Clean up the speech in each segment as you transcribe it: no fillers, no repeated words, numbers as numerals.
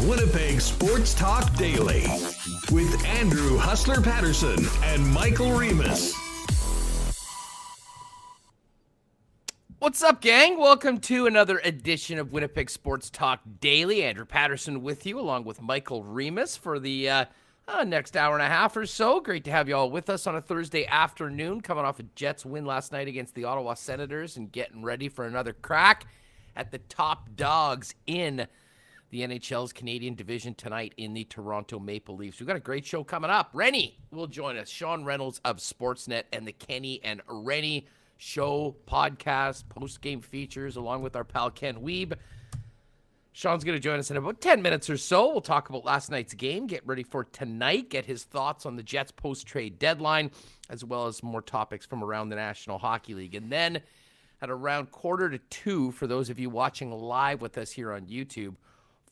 Winnipeg Sports Talk Daily with Andrew Hustler Paterson and Michael Remis. What's up, gang? Welcome to another edition of Winnipeg Sports Talk Daily. Andrew Paterson with you, along with Michael Remis for the next hour and a half or so. Great to have you all with us on a Thursday afternoon, coming off a Jets win last night against the Ottawa Senators and getting ready for another crack at the top dogs in the NHL's Canadian division tonight in the Toronto Maple Leafs. We've got a great show coming up. Rennie will join us. Sean Reynolds of Sportsnet and the Kenny and Rennie show, podcast, post-game features, along with our pal Ken Weeb. Sean's going to join us in about 10 minutes or so. We'll talk about last night's game, get ready for tonight, get his thoughts on the Jets post-trade deadline, as well as more topics from around the National Hockey League. And then at around 1:45, for those of you watching live with us here on YouTube,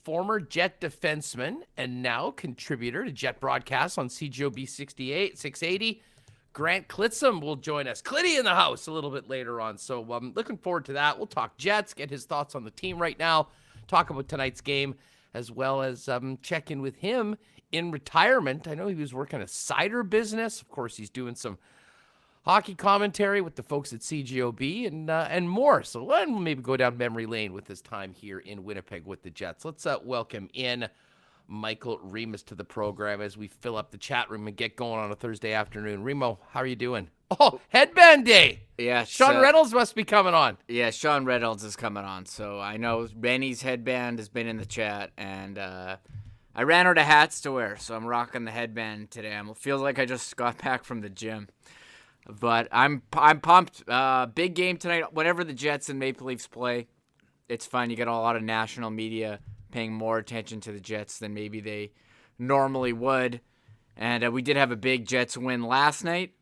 former Jet defenseman and now contributor to Jet broadcasts on CJOB 680, Grant Clitsome will join us. Clitty in the house a little bit later on. So I'm looking forward to that. We'll talk Jets, get his thoughts on the team right now, talk about tonight's game, as well as check in with him in retirement. I know he was working a cider business. Of course, he's doing some hockey commentary with the folks at CJOB and more. So we'll maybe go down memory lane with his time here in Winnipeg with the Jets. Let's welcome in Michael Remis to the program as we fill up the chat room and get going on a Thursday afternoon. Remo, how are you doing? Oh, headband day. Yeah. Sean Reynolds must be coming on. Yeah, Sean Reynolds is coming on. So I know Benny's headband has been in the chat, and I ran out of hats to wear, so I'm rocking the headband today. It feels like I just got back from the gym. But I'm pumped. Big game tonight. Whenever the Jets and Maple Leafs play, it's fun. You get a lot of national media paying more attention to the Jets than maybe they normally would. And we did have a big Jets win last night.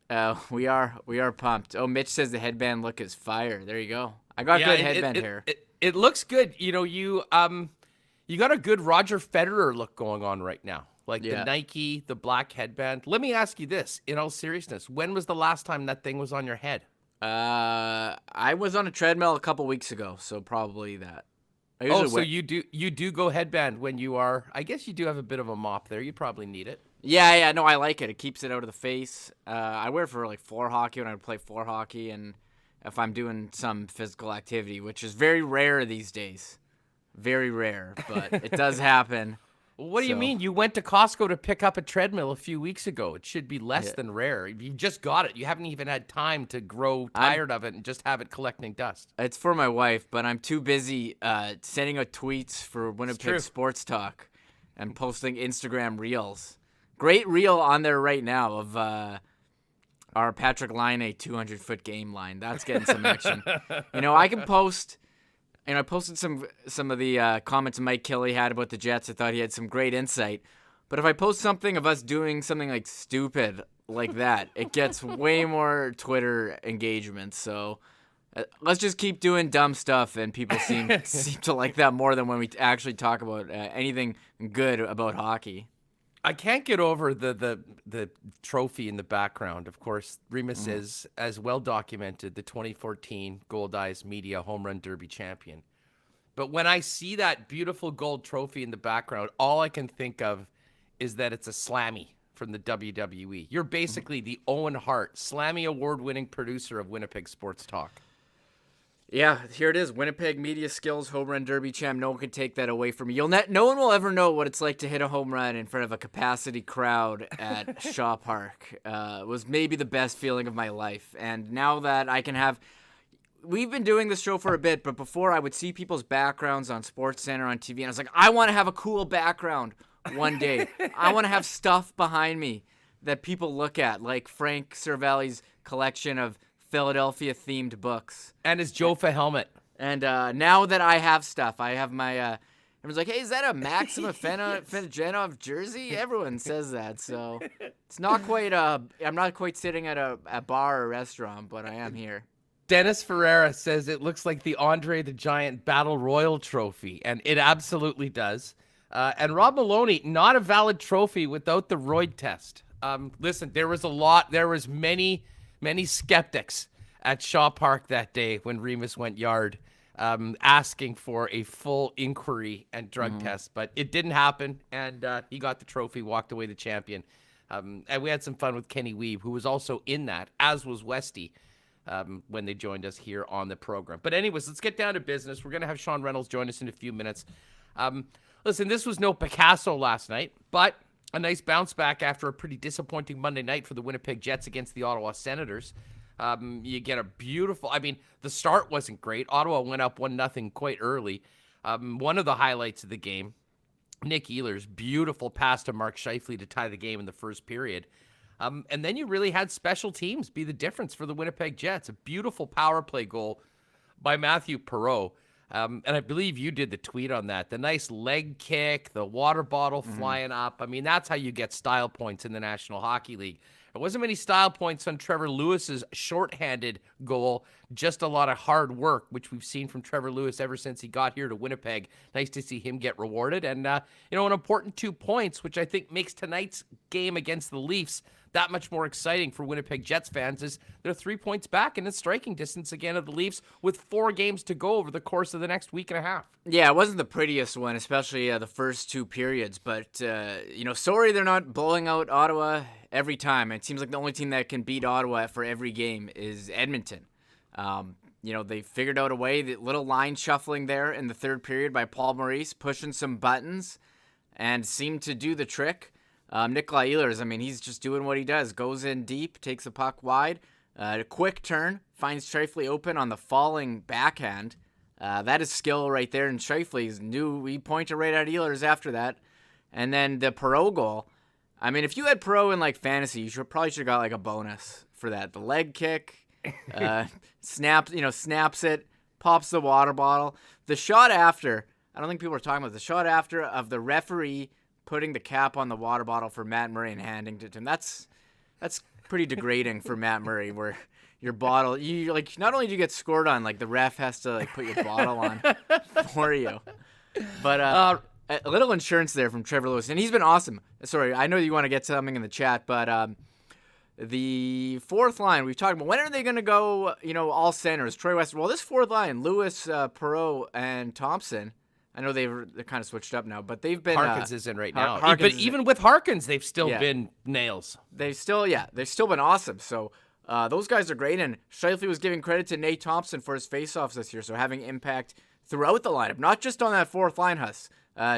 We are pumped. Oh, Mitch says the headband look is fire. There you go. I got good headband hair. It looks good. You know, you got a good Roger Federer look going on right now. Like the Nike, the black headband. Let me ask you this, in all seriousness. When was the last time that thing was on your head? I was on a treadmill a couple weeks ago, so probably that. So you do go headband when you are. I guess you do have a bit of a mop there. You probably need it. Yeah. No, I like it. It keeps it out of the face. I wear it for like floor hockey when I play floor hockey, and if I'm doing some physical activity, which is very rare these days. Very rare, but it does happen. What do you mean? You went to Costco to pick up a treadmill a few weeks ago. It should be less than rare. You just got it. You haven't even had time to grow tired of it and just have it collecting dust. It's for my wife, but I'm too busy sending out tweets for Winnipeg Sports Talk and posting Instagram reels. Great reel on there right now of our Patrick Laine 200-foot game line. That's getting some action. I can post... And I posted some of the comments Mike Kelly had about the Jets. I thought he had some great insight. But if I post something of us doing something like stupid like that, it gets way more Twitter engagement. So let's just keep doing dumb stuff, and people seem to like that more than when we actually talk about anything good about hockey. I can't get over the trophy in the background. Of course, Remis is, as well documented, the 2014 Gold-Eyes Media Home Run Derby champion. But when I see that beautiful gold trophy in the background, all I can think of is that it's a Slammy from the WWE. You're basically the Owen Hart, Slammy award-winning producer of Winnipeg Sports Talk. Yeah, here it is. Winnipeg Media Skills Home Run Derby champ. No one can take that away from me. No one will ever know what it's like to hit a home run in front of a capacity crowd at Shaw Park. It was maybe the best feeling of my life. And now that I can have... We've been doing this show for a bit, but before I would see people's backgrounds on SportsCenter on TV, and I was like, I want to have a cool background one day. I want to have stuff behind me that people look at, like Frank Cervelli's collection of Philadelphia-themed books. And his Jofa helmet. And now that I have stuff, I have my... everyone's like, hey, is that a Maxima Fenogenov jersey? Everyone says that, so it's not quite... I'm not quite sitting at a bar or restaurant, but I am here. Dennis Ferreira says it looks like the Andre the Giant Battle Royal trophy, and it absolutely does. And Rob Maloney, not a valid trophy without the Royd test. Listen, there was many skeptics at Shaw Park that day when Remis went yard. asking for a full inquiry and drug test, but it didn't happen, and he got the trophy, walked away the champion. And we had some fun with Kenny Weeb, who was also in that, as was Westy, when they joined us here on the program. But anyways, let's get down to business. We're going to have Sean Reynolds join us in a few minutes. Listen, this was no Picasso last night, but a nice bounce back after a pretty disappointing Monday night for the Winnipeg Jets against the Ottawa Senators. You get a beautiful, the start wasn't great. Ottawa went up 1-0 quite early. One of the highlights of the game, Nick Ehlers' beautiful pass to Mark Scheifele to tie the game in the first period. And then you really had special teams be the difference for the Winnipeg Jets. A beautiful power play goal by Matthew Perreault. And I believe you did the tweet on that. The nice leg kick, the water bottle flying up. That's how you get style points in the National Hockey League. There wasn't many style points on Trevor Lewis's shorthanded goal, just a lot of hard work, which we've seen from Trevor Lewis ever since he got here to Winnipeg. Nice to see him get rewarded. And, an important 2 points, which I think makes tonight's game against the Leafs that much more exciting for Winnipeg Jets fans, is they're 3 points back and in striking distance again of the Leafs with 4 games to go over the course of the next week and a half. Yeah, it wasn't the prettiest one, especially the first 2 periods. But, sorry they're not blowing out Ottawa every time. It seems like the only team that can beat Ottawa for every game is Edmonton. They figured out a way, that little line shuffling there in the third period by Paul Maurice, pushing some buttons and seemed to do the trick. Nikolai Ehlers, he's just doing what he does. Goes in deep, takes a puck wide, a quick turn, finds Scheifele open on the falling backhand. That is skill right there, and Scheifele's knew he pointed right at Ehlers after that. And then the Perreault goal. If you had Perreault in fantasy, you probably should have got a bonus for that. The leg kick, snaps it, pops the water bottle. The shot after, I don't think people are talking about the shot after of the referee putting the cap on the water bottle for Matt Murray and handing it to him. That's pretty degrading for Matt Murray, where your bottle, not only do you get scored on, the ref has to put your bottle on for you. But a little insurance there from Trevor Lewis, and he's been awesome. Sorry, I know you want to get something in the chat, but the fourth line we've talked about, when are they going to go, all centers? Troy West. Well, this fourth line, Lewis, Perreault, and Thompson, I know they're kind of switched up now, but they've been... Harkins is in right now. But even with Harkins, they've still been nails. They've still been awesome. So those guys are great, and Scheifele was giving credit to Nate Thompson for his faceoffs this year, so having impact throughout the lineup, not just on that fourth line, Huss.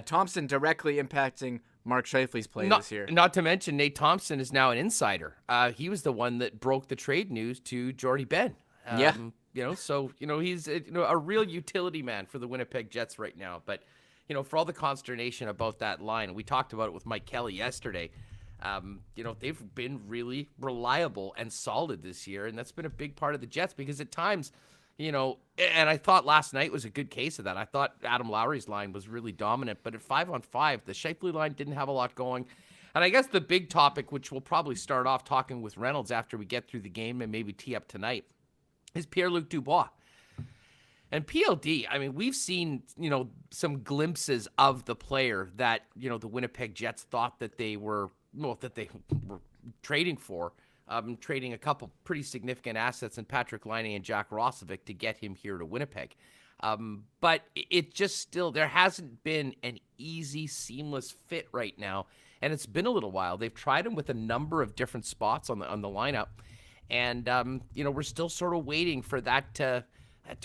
Thompson directly impacting Mark Scheifele's play this year. Not to mention, Nate Thompson is now an insider. He was the one that broke the trade news to Jordy Ben. He's a real utility man for the Winnipeg Jets right now. But, for all the consternation about that line, we talked about it with Mike Kelly yesterday. They've been really reliable and solid this year, and that's been a big part of the Jets because at times, and I thought last night was a good case of that. I thought Adam Lowry's line was really dominant, but at 5-on-5, the Scheifele line didn't have a lot going. And I guess the big topic, which we'll probably start off talking with Reynolds after we get through the game and maybe tee up tonight, is Pierre-Luc Dubois. And PLD, we've seen, some glimpses of the player that, the Winnipeg Jets thought that they were trading for, trading a couple pretty significant assets in Patrick Laine and Jack Roslovic to get him here to Winnipeg. But it just still, there hasn't been an easy, seamless fit right now. And it's been a little while. They've tried him with a number of different spots on the lineup. And, we're still sort of waiting for that to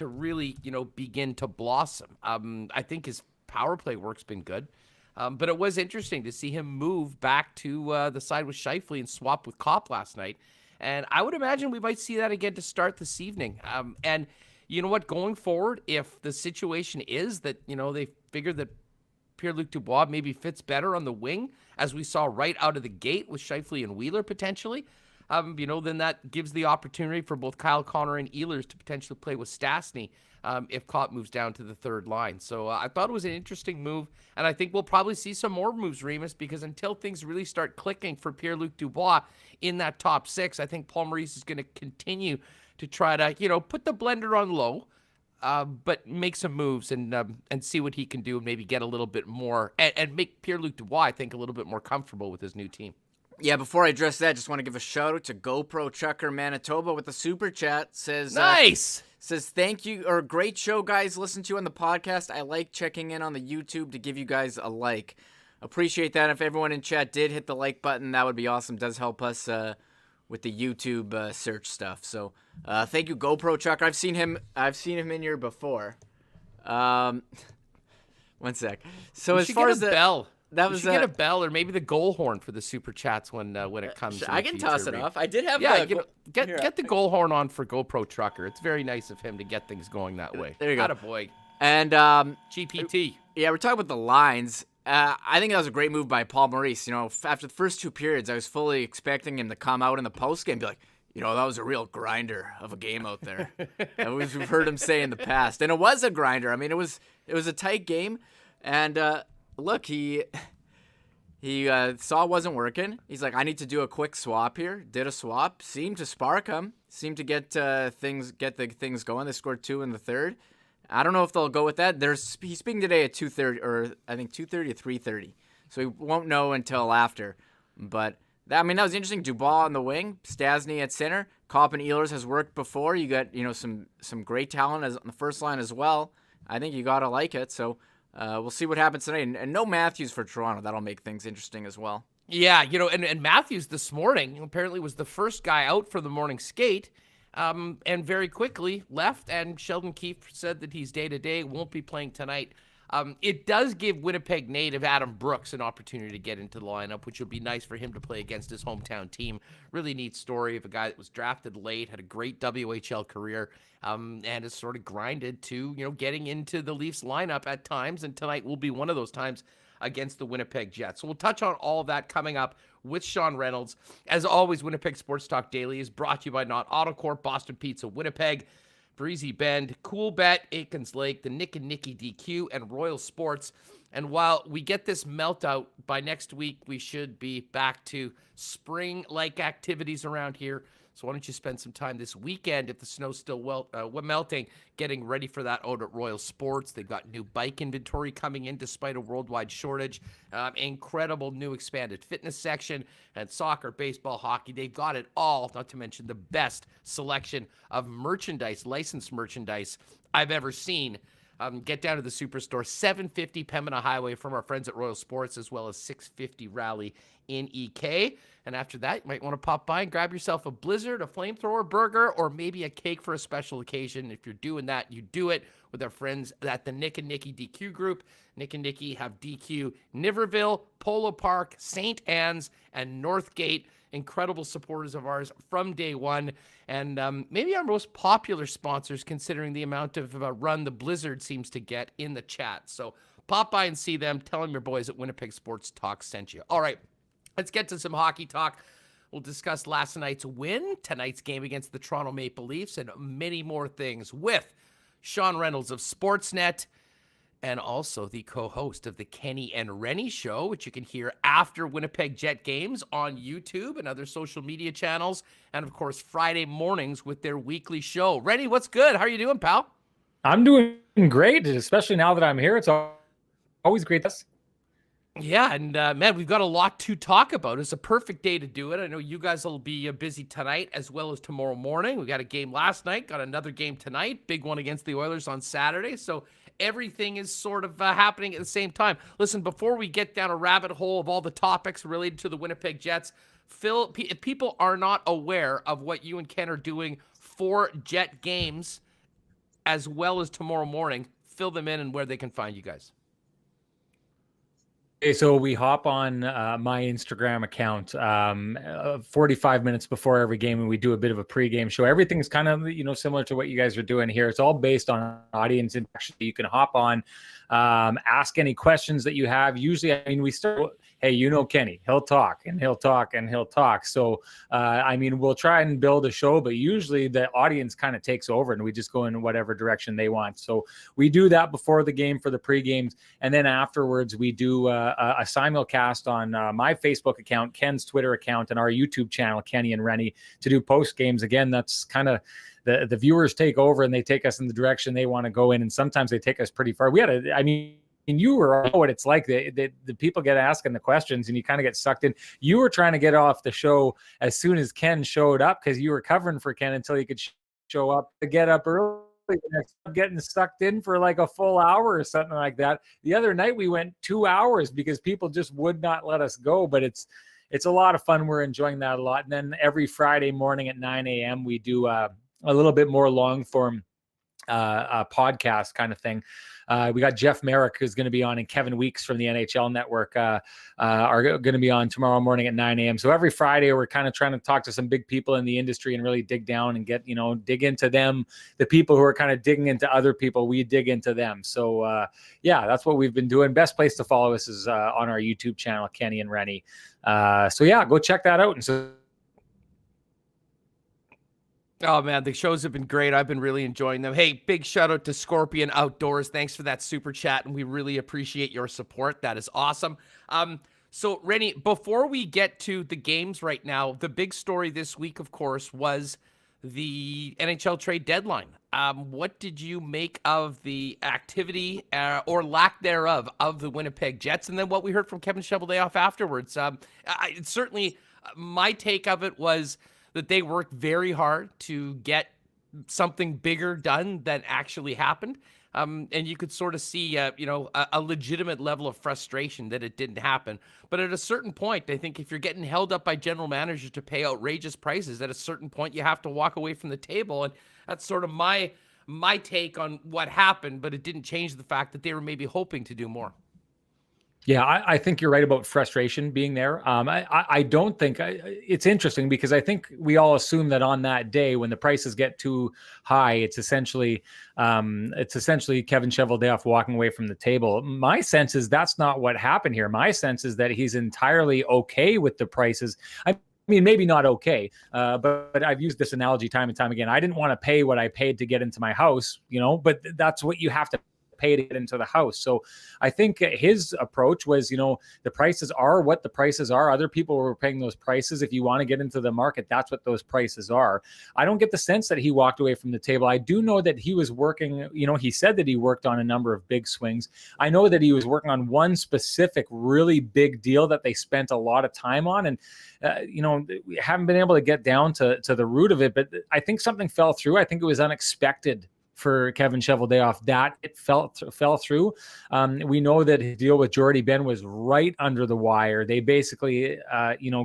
really, begin to blossom. I think his power play work's been good. But it was interesting to see him move back to the side with Scheifele and swap with Kopp last night. And I would imagine we might see that again to start this evening. And you know what? Going forward, if the situation is that, they figure that Pierre-Luc Dubois maybe fits better on the wing, as we saw right out of the gate with Scheifele and Wheeler potentially, then that gives the opportunity for both Kyle Connor and Ehlers to potentially play with Stastny if Kopp moves down to the third line. So I thought it was an interesting move, and I think we'll probably see some more moves, Remis, because until things really start clicking for Pierre-Luc Dubois in that top six, I think Paul Maurice is going to continue to try to, put the blender on low, but make some moves and see what he can do and maybe get a little bit more and make Pierre-Luc Dubois, I think, a little bit more comfortable with his new team. Yeah, before I address that, just want to give a shout out to GoPro Chucker Manitoba with the super chat. Says Nice. Says thank you, or great show, guys. Listen to you on the podcast. I like checking in on the YouTube to give you guys a like. Appreciate that. If everyone in chat did hit the like button, that would be awesome. Does help us with the YouTube search stuff. So thank you, GoPro Chucker. I've seen him in here before. One sec. So as far as the bell. That we was should get a bell or maybe the goal horn for the super chats when it comes. I can toss it off. I did have. Get the goal horn on for GoPro Trucker. It's very nice of him to get things going that way. There you go, boy. And GPT. Yeah, we're talking about the lines. I think that was a great move by Paul Maurice. You know, after the first 2 periods, I was fully expecting him to come out in the postgame and be like, that was a real grinder of a game out there. We've heard him say in the past, and it was a grinder. I mean, it was a tight game, and. Look, he saw it wasn't working. He's like, I need to do a quick swap here. Did a swap. Seemed to spark him. Seemed to get the things going. They scored 2 in the third. I don't know if they'll go with that. He's speaking today at 2:30, or I think 2:30 to 3:30. So we won't know until after. But that was interesting. Dubois on the wing, Stasny at center. Kopp and Ehlers has worked before. You got some great talent on the first line as well. I think you gotta like it. So. We'll see what happens tonight. And no Matthews for Toronto. That'll make things interesting as well. Yeah, and Matthews this morning apparently was the first guy out for the morning skate, and very quickly left. And Sheldon Keefe said that he's day-to-day, won't be playing tonight. It does give Winnipeg native Adam Brooks an opportunity to get into the lineup, which would be nice for him to play against his hometown team. Really neat story of a guy that was drafted late, had a great WHL career, and has sort of grinded to, getting into the Leafs lineup at times, and tonight will be one of those times against the Winnipeg Jets. So we'll touch on all of that coming up with Sean Reynolds. As always, Winnipeg Sports Talk Daily is brought to you by Not Autocorp, Boston Pizza, Winnipeg, Breezy Bend, Cool Bet, Aikens Lake, the Nick and Nicky DQ, and Royal Sports. And while we get this melt out, by next week, we should be back to spring-like activities around here. So why don't you spend some time this weekend, if the snow's still melting, getting ready for that out at Royal Sports. They've got new bike inventory coming in despite a worldwide shortage. Incredible new expanded fitness section, and soccer, baseball, hockey. They've got it all, not to mention the best selection of merchandise, licensed merchandise I've ever seen. Get down to the Superstore, 750 Pembina Highway from our friends at Royal Sports, as well as 650 Raleigh in EK. And after that, you might want to pop by and grab yourself a Blizzard, a flamethrower burger, or maybe a cake for a special occasion. If you're doing that, you do it with our friends at the Nick and Nicky DQ group. Nick and Nicky have DQ Niverville, Polo Park, St. Anne's, and Northgate. Incredible supporters of ours from day one, and maybe our most popular sponsors, considering the amount of run the Blizzard seems to get in the chat. So pop by and see them. Tell them your boys at Winnipeg Sports Talk sent you. All right, let's get to some hockey talk. We'll discuss last night's win, tonight's game against the Toronto Maple Leafs, and many more things with Sean Reynolds of Sportsnet, and also the co-host of the Kenny and Rennie Show, which you can hear after Winnipeg Jet games on YouTube and other social media channels, and of course Friday mornings with their weekly show. Rennie, what's good? How are you doing, pal? I'm doing great, especially now that I'm here. It's always great to see. Yeah, and man, we've got a lot to talk about. It's a perfect day to do it. I know you guys will be busy tonight as well as tomorrow morning. We got a game last night, got another game tonight, big one against the Oilers on Saturday. So everything is sort of happening at the same time. Listen, before we get down a rabbit hole of all the topics related to the Winnipeg Jets, Phil, if people are not aware of what you and Ken are doing for Jet games as well as tomorrow morning, fill them in and where they can find you guys. Okay, so we hop on my Instagram account 45 minutes before every game, and we do a bit of a pregame show. Everything's kind of similar to what you guys are doing here. It's all based on audience interaction. You can hop on, ask any questions that you have. Usually, we start. Hey, Kenny, he'll talk and he'll talk and he'll talk. So, we'll try and build a show, but usually the audience kind of takes over and we just go in whatever direction they want. So we do that before the game for the pre-games. And then afterwards we do a simulcast on my Facebook account, Ken's Twitter account, and our YouTube channel, Kenny and Rennie, to do post games. Again, that's kind of the viewers take over and they take us in the direction they want to go in. And sometimes they take us pretty far. We had you know what it's like. The people get asking the questions and you kind of get sucked in. You were trying to get off the show as soon as Ken showed up because you were covering for Ken until he could show up to get up early. Getting sucked in for like a full hour or something like that. The other night we went 2 hours because people just would not let us go, but it's a lot of fun. We're enjoying that a lot. And then every Friday morning at 9 a.m. we do a little bit more long form podcast kind of thing. We got Jeff Merrick, who's going to be on, and Kevin Weeks from the NHL Network are going to be on tomorrow morning at 9 a.m. So every Friday, we're kind of trying to talk to some big people in the industry and really dig down and dig into them. The people who are kind of digging into other people, we dig into them. So that's what we've been doing. Best place to follow us is on our YouTube channel, Kenny and Rennie. Go check that out. And so. Oh, man, the shows have been great. I've been really enjoying them. Hey, big shout out to Scorpion Outdoors. Thanks for that super chat, and we really appreciate your support. That is awesome. So, Rennie, before we get to the games right now, the big story this week, of course, was the NHL trade deadline. What did you make of the activity or lack thereof of the Winnipeg Jets? And then what we heard from Kevin Cheveldayoff afterwards. Certainly, my take of it was that they worked very hard to get something bigger done than actually happened. And you could sort of see, a legitimate level of frustration that it didn't happen. But at a certain point, I think if you're getting held up by general managers to pay outrageous prices, at a certain point, you have to walk away from the table. And that's sort of my take on what happened, but it didn't change the fact that they were maybe hoping to do more. Yeah, I think you're right about frustration being there. I don't think it's interesting because I think we all assume that on that day when the prices get too high, it's essentially Kevin Cheveldayoff walking away from the table. My sense is that's not what happened here. My sense is that he's entirely okay with the prices. I mean, maybe not okay, but I've used this analogy time and time again. I didn't want to pay what I paid to get into my house, but that's what you have to pay to get into the house. So I think his approach was, the prices are what the prices are. Other people were paying those prices. If you want to get into the market, that's what those prices are. I don't get the sense that he walked away from the table. I do know that he was working, he said that he worked on a number of big swings. I know that he was working on one specific really big deal that they spent a lot of time on. And, we haven't been able to get down to the root of it, but I think something fell through. I think it was unexpected for Kevin Cheveldayoff that it fell through. We know that his deal with Jordy Ben was right under the wire. They basically,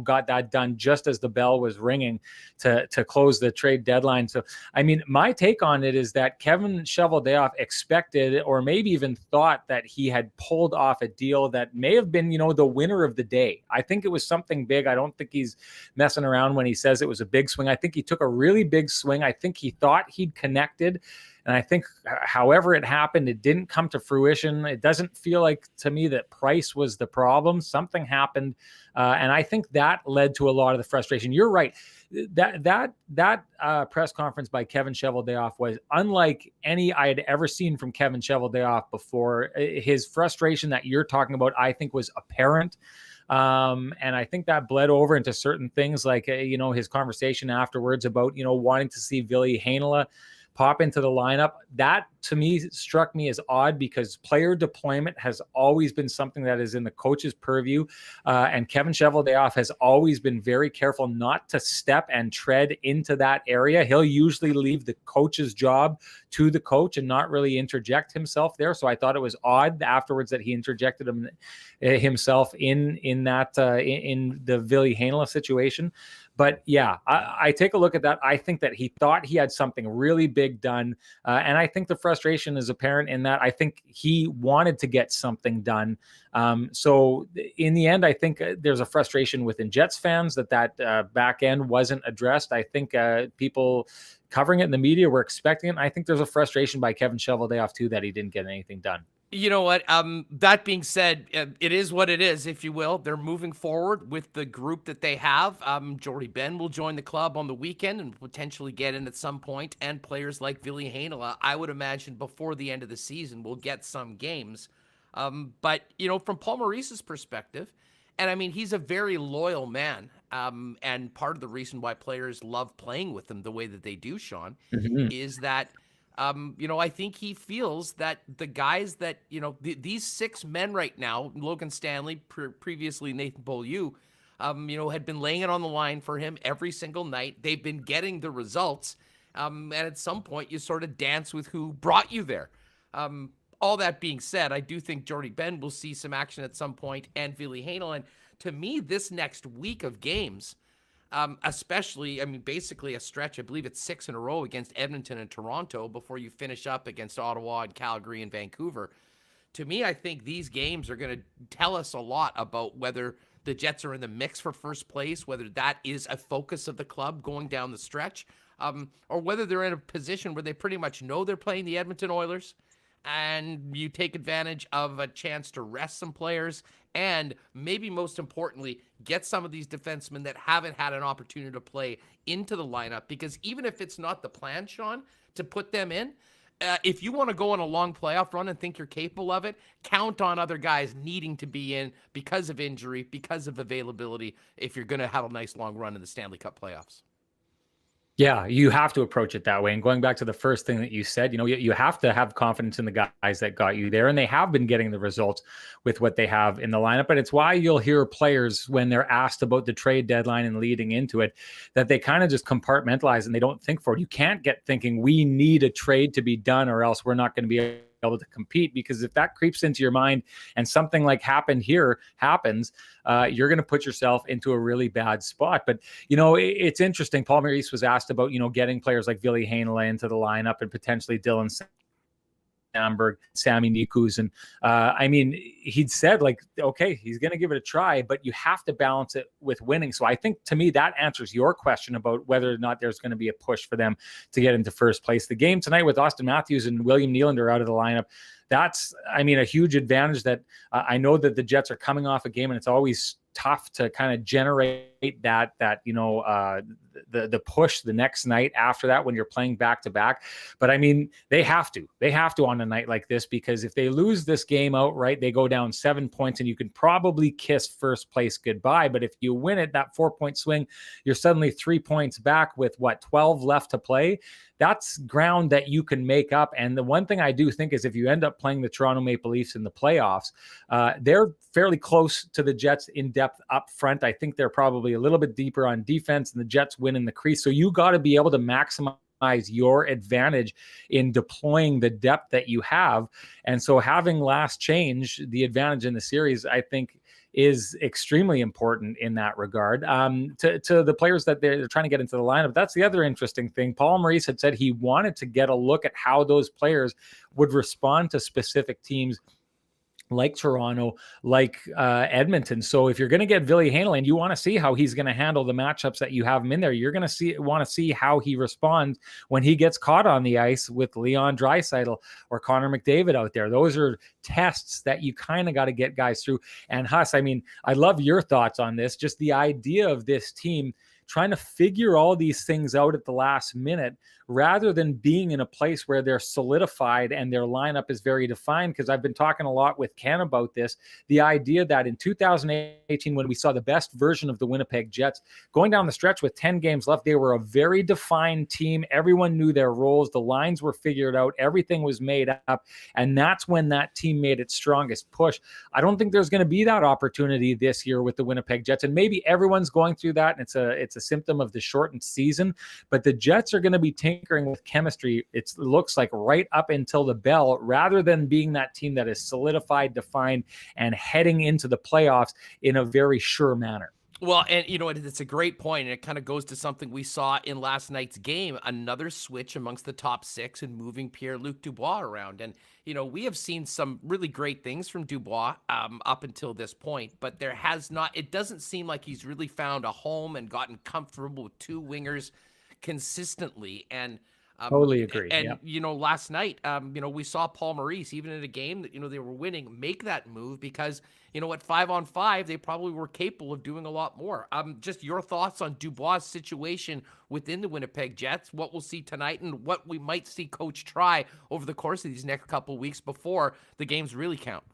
got that done just as the bell was ringing to close the trade deadline. So, I mean, my take on it is that Kevin Cheveldayoff expected, or maybe even thought, that he had pulled off a deal that may have been, the winner of the day. I think it was something big. I don't think he's messing around when he says it was a big swing. I think he took a really big swing. I think he thought he'd connected. And I think however it happened, it didn't come to fruition. It doesn't feel like to me that price was the problem. Something happened. And I think that led to a lot of the frustration. You're right. That press conference by Kevin Cheveldayoff was unlike any I had ever seen from Kevin Cheveldayoff before. His frustration that you're talking about, I think, was apparent. And I think that bled over into certain things like, his conversation afterwards about, wanting to see Ville Heinola pop into the lineup. That to me struck me as odd because player deployment has always been something that is in the coach's purview. And Kevin Cheveldayoff has always been very careful not to step and tread into that area. He'll usually leave the coach's job to the coach and not really interject himself there. So I thought it was odd afterwards that he interjected himself in the Ville Heinola situation. But yeah, I take a look at that. I think that he thought he had something really big done. And I think the frustration is apparent in that. I think he wanted to get something done. So in the end, I think there's a frustration within Jets fans that back end wasn't addressed. I think people covering it in the media were expecting it. And I think there's a frustration by Kevin Cheveldayoff too that he didn't get anything done. You know what? That being said, it is what it is, if you will. They're moving forward with the group that they have. Jordy Ben will join the club on the weekend and potentially get in at some point. And players like Ville Heinola, I would imagine before the end of the season, will get some games. But, from Paul Maurice's perspective, and I mean, he's a very loyal man. And part of the reason why players love playing with him the way that they do, Sean, is that I think he feels that the guys that, these 6 men right now, Logan Stanley, previously Nathan Beaulieu, had been laying it on the line for him every single night. They've been getting the results. And at some point, you sort of dance with who brought you there. All that being said, I do think Jordy Ben will see some action at some point, and Ville Heinola. To me, this next week of games, especially, basically a stretch, I believe it's 6 in a row against Edmonton and Toronto before you finish up against Ottawa and Calgary and Vancouver. To me, I think these games are going to tell us a lot about whether the Jets are in the mix for first place, whether that is a focus of the club going down the stretch, or whether they're in a position where they pretty much know they're playing the Edmonton Oilers, and you take advantage of a chance to rest some players and maybe most importantly, get some of these defensemen that haven't had an opportunity to play into the lineup. Because even if it's not the plan, Sean, to put them in, if you want to go on a long playoff run and think you're capable of it, count on other guys needing to be in because of injury, because of availability, if you're going to have a nice long run in the Stanley Cup playoffs. Yeah, you have to approach it that way. And going back to the first thing that you said, you have to have confidence in the guys that got you there. And they have been getting the results with what they have in the lineup. And it's why you'll hear players, when they're asked about the trade deadline and leading into it, that they kind of just compartmentalize and they don't think for it. You can't get thinking we need a trade to be done or else we're not going to be able to compete, because if that creeps into your mind and something like happened here happens, you're going to put yourself into a really bad spot. But, it's interesting. Paul Maurice was asked about, getting players like Ville Heinola into the lineup and potentially Dylan Samberg, Sami Nikus. And he'd said okay, he's going to give it a try, but you have to balance it with winning. So I think to me, that answers your question about whether or not there's going to be a push for them to get into first place. The game tonight with Austin Matthews and William Nylander out of the lineup, that's, a huge advantage that I know that the Jets are coming off a game, and it's always tough to kind of generate that the push the next night after that when you're playing back to back. But they have to on a night like this, because if they lose this game outright, they go down 7 points and you can probably kiss first place goodbye. But if you win it, that 4-point swing, you're suddenly 3 points back with 12 left to play. That's ground that you can make up. And the one thing I do think is if you end up playing the Toronto Maple Leafs in the playoffs, they're fairly close to the Jets in depth up front. I think they're probably a little bit deeper on defense, and the Jets win in the crease. So you got to be able to maximize your advantage in deploying the depth that you have. And so having last change, the advantage in the series, I think, is extremely important in that regard. To the players that they're trying to get into the lineup, that's the other interesting thing. Paul Maurice had said he wanted to get a look at how those players would respond to specific teams like Toronto, like Edmonton. So if you're going to get Ville Heinola, and you want to see how he's going to handle the matchups that you have him in there, you're going to want to see how he responds when he gets caught on the ice with Leon Draisaitl or Connor McDavid out there. Those are tests that you kind of got to get guys through. And Huss, I love your thoughts on this. Just the idea of this team trying to figure all these things out at the last minute, rather than being in a place where they're solidified and their lineup is very defined. Because I've been talking a lot with Ken about this, the idea that in 2018, when we saw the best version of the Winnipeg Jets, going down the stretch with 10 games left, they were a very defined team. Everyone knew their roles. The lines were figured out. Everything was made up. And that's when that team made its strongest push. I don't think there's going to be that opportunity this year with the Winnipeg Jets. And maybe everyone's going through that, and it's a symptom of the shortened season. But the Jets are going to be tinkering with chemistry, it looks like, right up until the bell, rather than being that team that is solidified, defined, and heading into the playoffs in a very sure manner. Well, and it's a great point, and it kind of goes to something we saw in last night's game, another switch amongst the top 6 and moving Pierre-Luc Dubois around. And, we have seen some really great things from Dubois up until this point, but it doesn't seem like he's really found a home and gotten comfortable with 2 wingers consistently. And totally agree. And last night, we saw Paul Maurice, even in a game that they were winning, make that move because at 5-on-5 they probably were capable of doing a lot more. Just your thoughts on Dubois' situation within the Winnipeg Jets, what we'll see tonight, and what we might see Coach try over the course of these next couple of weeks before the games really count.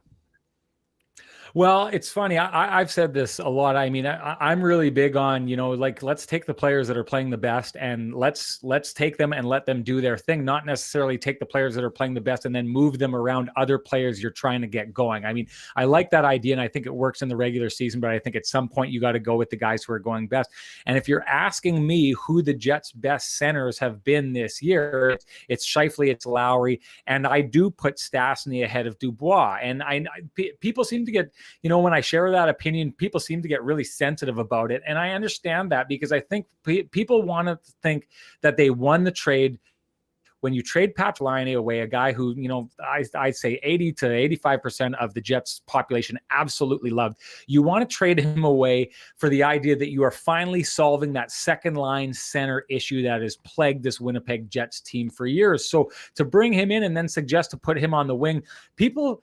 Well, it's funny. I've said this a lot. I mean, I'm really big on, like, let's take the players that are playing the best and let's take them and let them do their thing, not necessarily take the players that are playing the best and then move them around other players you're trying to get going. I mean, I like that idea and I think it works in the regular season, but I think at some point you got to go with the guys who are going best. And if you're asking me who the Jets' best centers have been this year, it's Scheifele, it's Lowry, and I do put Stastny ahead of Dubois. And people seem to get, when I share that opinion, people seem to get really sensitive about it. And I understand that because I think people want to think that they won the trade. When you trade Paterson away, a guy who, I'd say 80 to 85% of the Jets population absolutely loved, you want to trade him away for the idea that you are finally solving that second line center issue that has plagued this Winnipeg Jets team for years. So to bring him in and then suggest to put him on the wing, people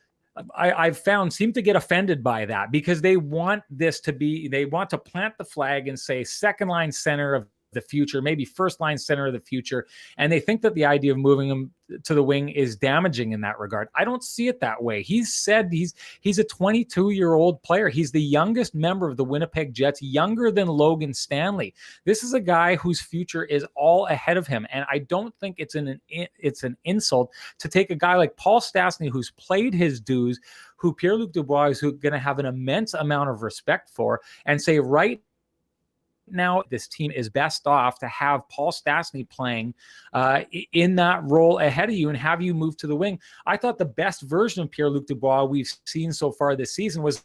I've found seem to get offended by that because they want to plant the flag and say second line center of the future, maybe first line center of the future. And they think that the idea of moving him to the wing is damaging in that regard. I don't see it that way. He's said he's a 22-year-old player. He's the youngest member of the Winnipeg Jets, younger than Logan Stanley. This is a guy whose future is all ahead of him. And I don't think it's an insult to take a guy like Paul Stastny, who's played his dues, who Pierre-Luc Dubois is going to have an immense amount of respect for, and say, right now, this team is best off to have Paul Stastny playing in that role ahead of you and have you move to the wing. I thought the best version of Pierre-Luc Dubois we've seen so far this season was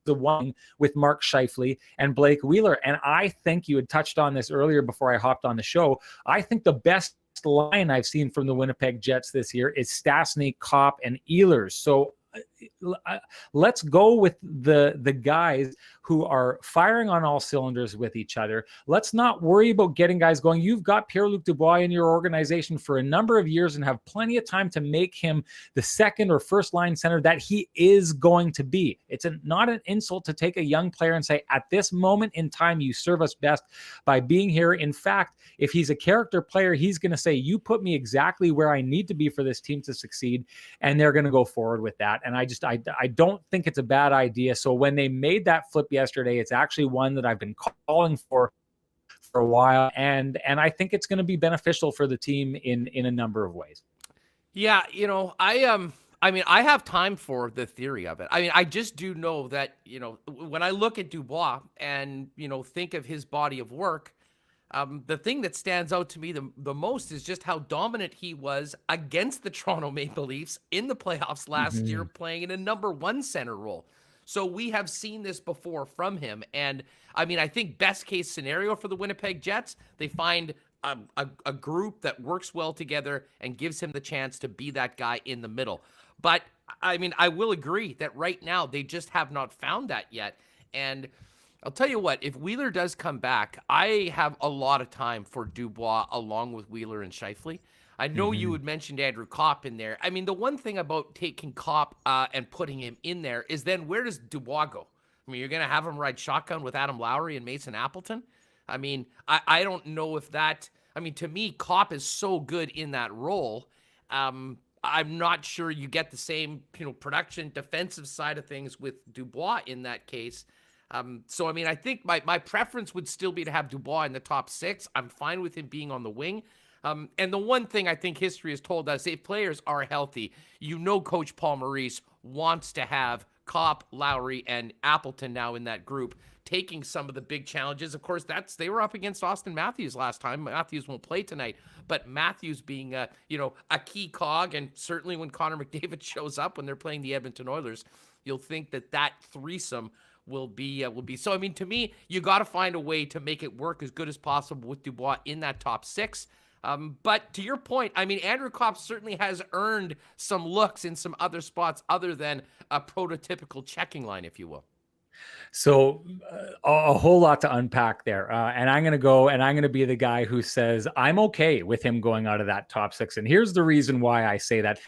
the one with Mark Scheifele and Blake Wheeler. And I think you had touched on this earlier before I hopped on the show. I think the best line I've seen from the Winnipeg Jets this year is Stastny, Kopp, and Ehlers. So let's go with the guys who are firing on all cylinders with each other. Let's not worry about getting guys going. You've got Pierre-Luc Dubois in your organization for a number of years and have plenty of time to make him the second or first line center that he is going to be. It's not an insult to take a young player and say, at this moment in time, you serve us best by being here. In fact, if he's a character player, he's going to say, you put me exactly where I need to be for this team to succeed. And they're going to go forward with that. And I don't think it's a bad idea. So when they made that flip yesterday, it's actually one that I've been calling for a while. And I think it's going to be beneficial for the team in a number of ways. Yeah. I have time for the theory of it. I mean, I just do know that, when I look at Dubois and, think of his body of work, the thing that stands out to me the most is just how dominant he was against the Toronto Maple Leafs in the playoffs last year, playing in a number one center role. So we have seen this before from him. And I mean, I think best case scenario for the Winnipeg Jets, they find a group that works well together and gives him the chance to be that guy in the middle. But I mean, I will agree that right now they just have not found that yet. And I'll tell you what, if Wheeler does come back, I have a lot of time for Dubois along with Wheeler and Scheifele. I know you had mentioned Andrew Kopp in there. I mean, the one thing about taking Kopp and putting him in there is then where does Dubois go? I mean, you're going to have him ride shotgun with Adam Lowry and Mason Appleton? I mean, I don't know if that... I mean, to me, Kopp is so good in that role. I'm not sure you get the same, production, defensive side of things with Dubois in that case. So, I mean, I think my preference would still be to have Dubois in the top six. I'm fine with him being on the wing. And the one thing I think history has told us, if players are healthy, Coach Paul Maurice wants to have Kopp, Lowry, and Appleton now in that group, taking some of the big challenges. Of course, they were up against Austin Matthews last time. Matthews won't play tonight, but Matthews being a key cog, and certainly when Connor McDavid shows up when they're playing the Edmonton Oilers, you'll think that threesome will be. So, I mean, to me, you got to find a way to make it work as good as possible with Dubois in that top six. But to your point, I mean, Andrew Kopp certainly has earned some looks in some other spots other than a prototypical checking line, if you will. So a whole lot to unpack there. And I'm going to be the guy who says, I'm okay with him going out of that top six. And here's the reason why I say that.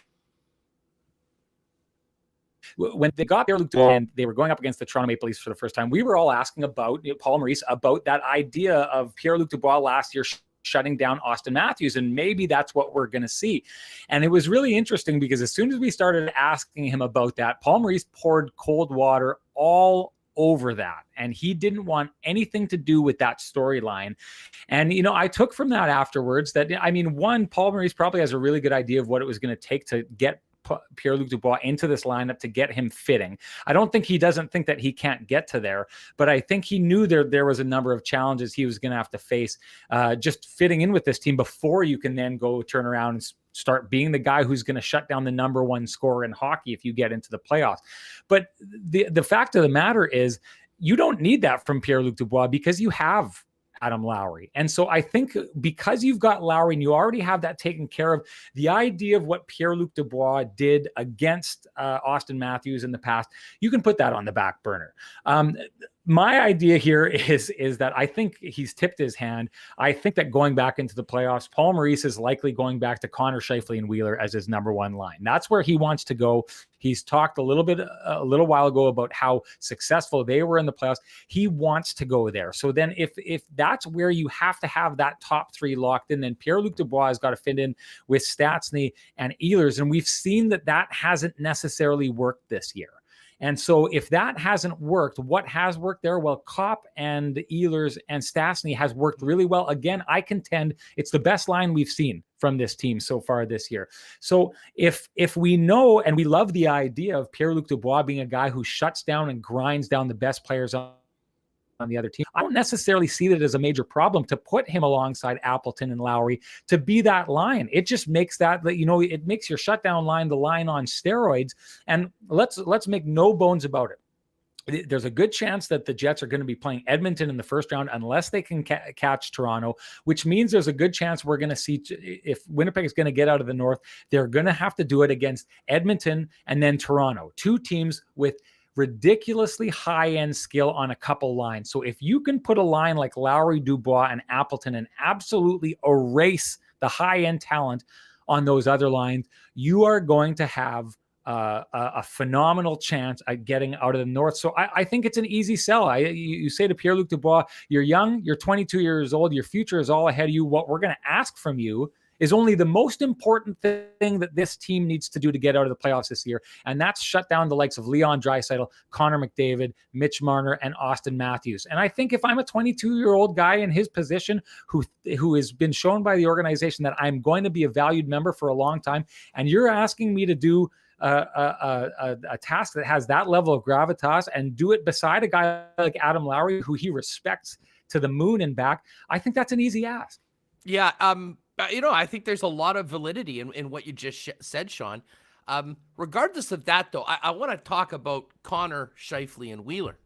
When they got there and they were going up against the Toronto Maple Leafs for the first time, we were all asking about Paul Maurice about that idea of Pierre-Luc Dubois last year shutting down Austin Matthews, and maybe that's what we're going to see. And it was really interesting because as soon as we started asking him about that, Paul Maurice poured cold water all over that, and he didn't want anything to do with that storyline. And I took from that afterwards that, one, Paul Maurice probably has a really good idea of what it was going to take to get Pierre-Luc Dubois into this lineup, to get him fitting. I don't think he doesn't think that he can't get to there, but I think he knew there was a number of challenges he was going to have to face just fitting in with this team before you can then go turn around and start being the guy who's going to shut down the number one scorer in hockey if you get into the playoffs. But the fact of the matter is, you don't need that from Pierre-Luc Dubois because you have Adam Lowry. And so I think because you've got Lowry and you already have that taken care of, the idea of what Pierre-Luc Dubois did against Austin Matthews in the past, you can put that on the back burner. My idea here is that I think he's tipped his hand. I think that going back into the playoffs, Paul Maurice is likely going back to Connor Scheifele and Wheeler as his number one line. That's where he wants to go. He's talked a little while ago about how successful they were in the playoffs. He wants to go there. So then if that's where you have to have that top three locked in, then Pierre-Luc Dubois has got to fit in with Stastny and Ehlers. And we've seen that hasn't necessarily worked this year. And so if that hasn't worked, what has worked there? Well, Kopp and Ehlers and Stastny has worked really well. Again, I contend it's the best line we've seen from this team so far this year. So if we know, and we love the idea of Pierre-Luc Dubois being a guy who shuts down and grinds down the best players on the other team, I don't necessarily see that as a major problem to put him alongside Appleton and Lowry to be that line. It just makes that, it makes your shutdown line the line on steroids. And let's make no bones about it. There's a good chance that the Jets are going to be playing Edmonton in the first round unless they can catch Toronto, which means there's a good chance we're going to see, if Winnipeg is going to get out of the North, they're going to have to do it against Edmonton and then Toronto, two teams with ridiculously high-end skill on a couple lines. So if you can put a line like Lowry, Dubois, and Appleton and absolutely erase the high-end talent on those other lines, you are going to have a phenomenal chance at getting out of the North. So I think it's an easy sell. You say to Pierre-Luc Dubois, you're young, you're 22 years old, your future is all ahead of you. What we're going to ask from you is only the most important thing that this team needs to do to get out of the playoffs this year, and that's shut down the likes of Leon Draisaitl, Connor McDavid, Mitch Marner, and Austin Matthews. And I think if I'm a 22-year-old guy in his position who has been shown by the organization that I'm going to be a valued member for a long time, and you're asking me to do a task that has that level of gravitas and do it beside a guy like Adam Lowry, who he respects to the moon and back, I think that's an easy ask. Yeah, I think there's a lot of validity in what you just said, Sean. Regardless of that, though, I want to talk about Connor, Scheifele, and Wheeler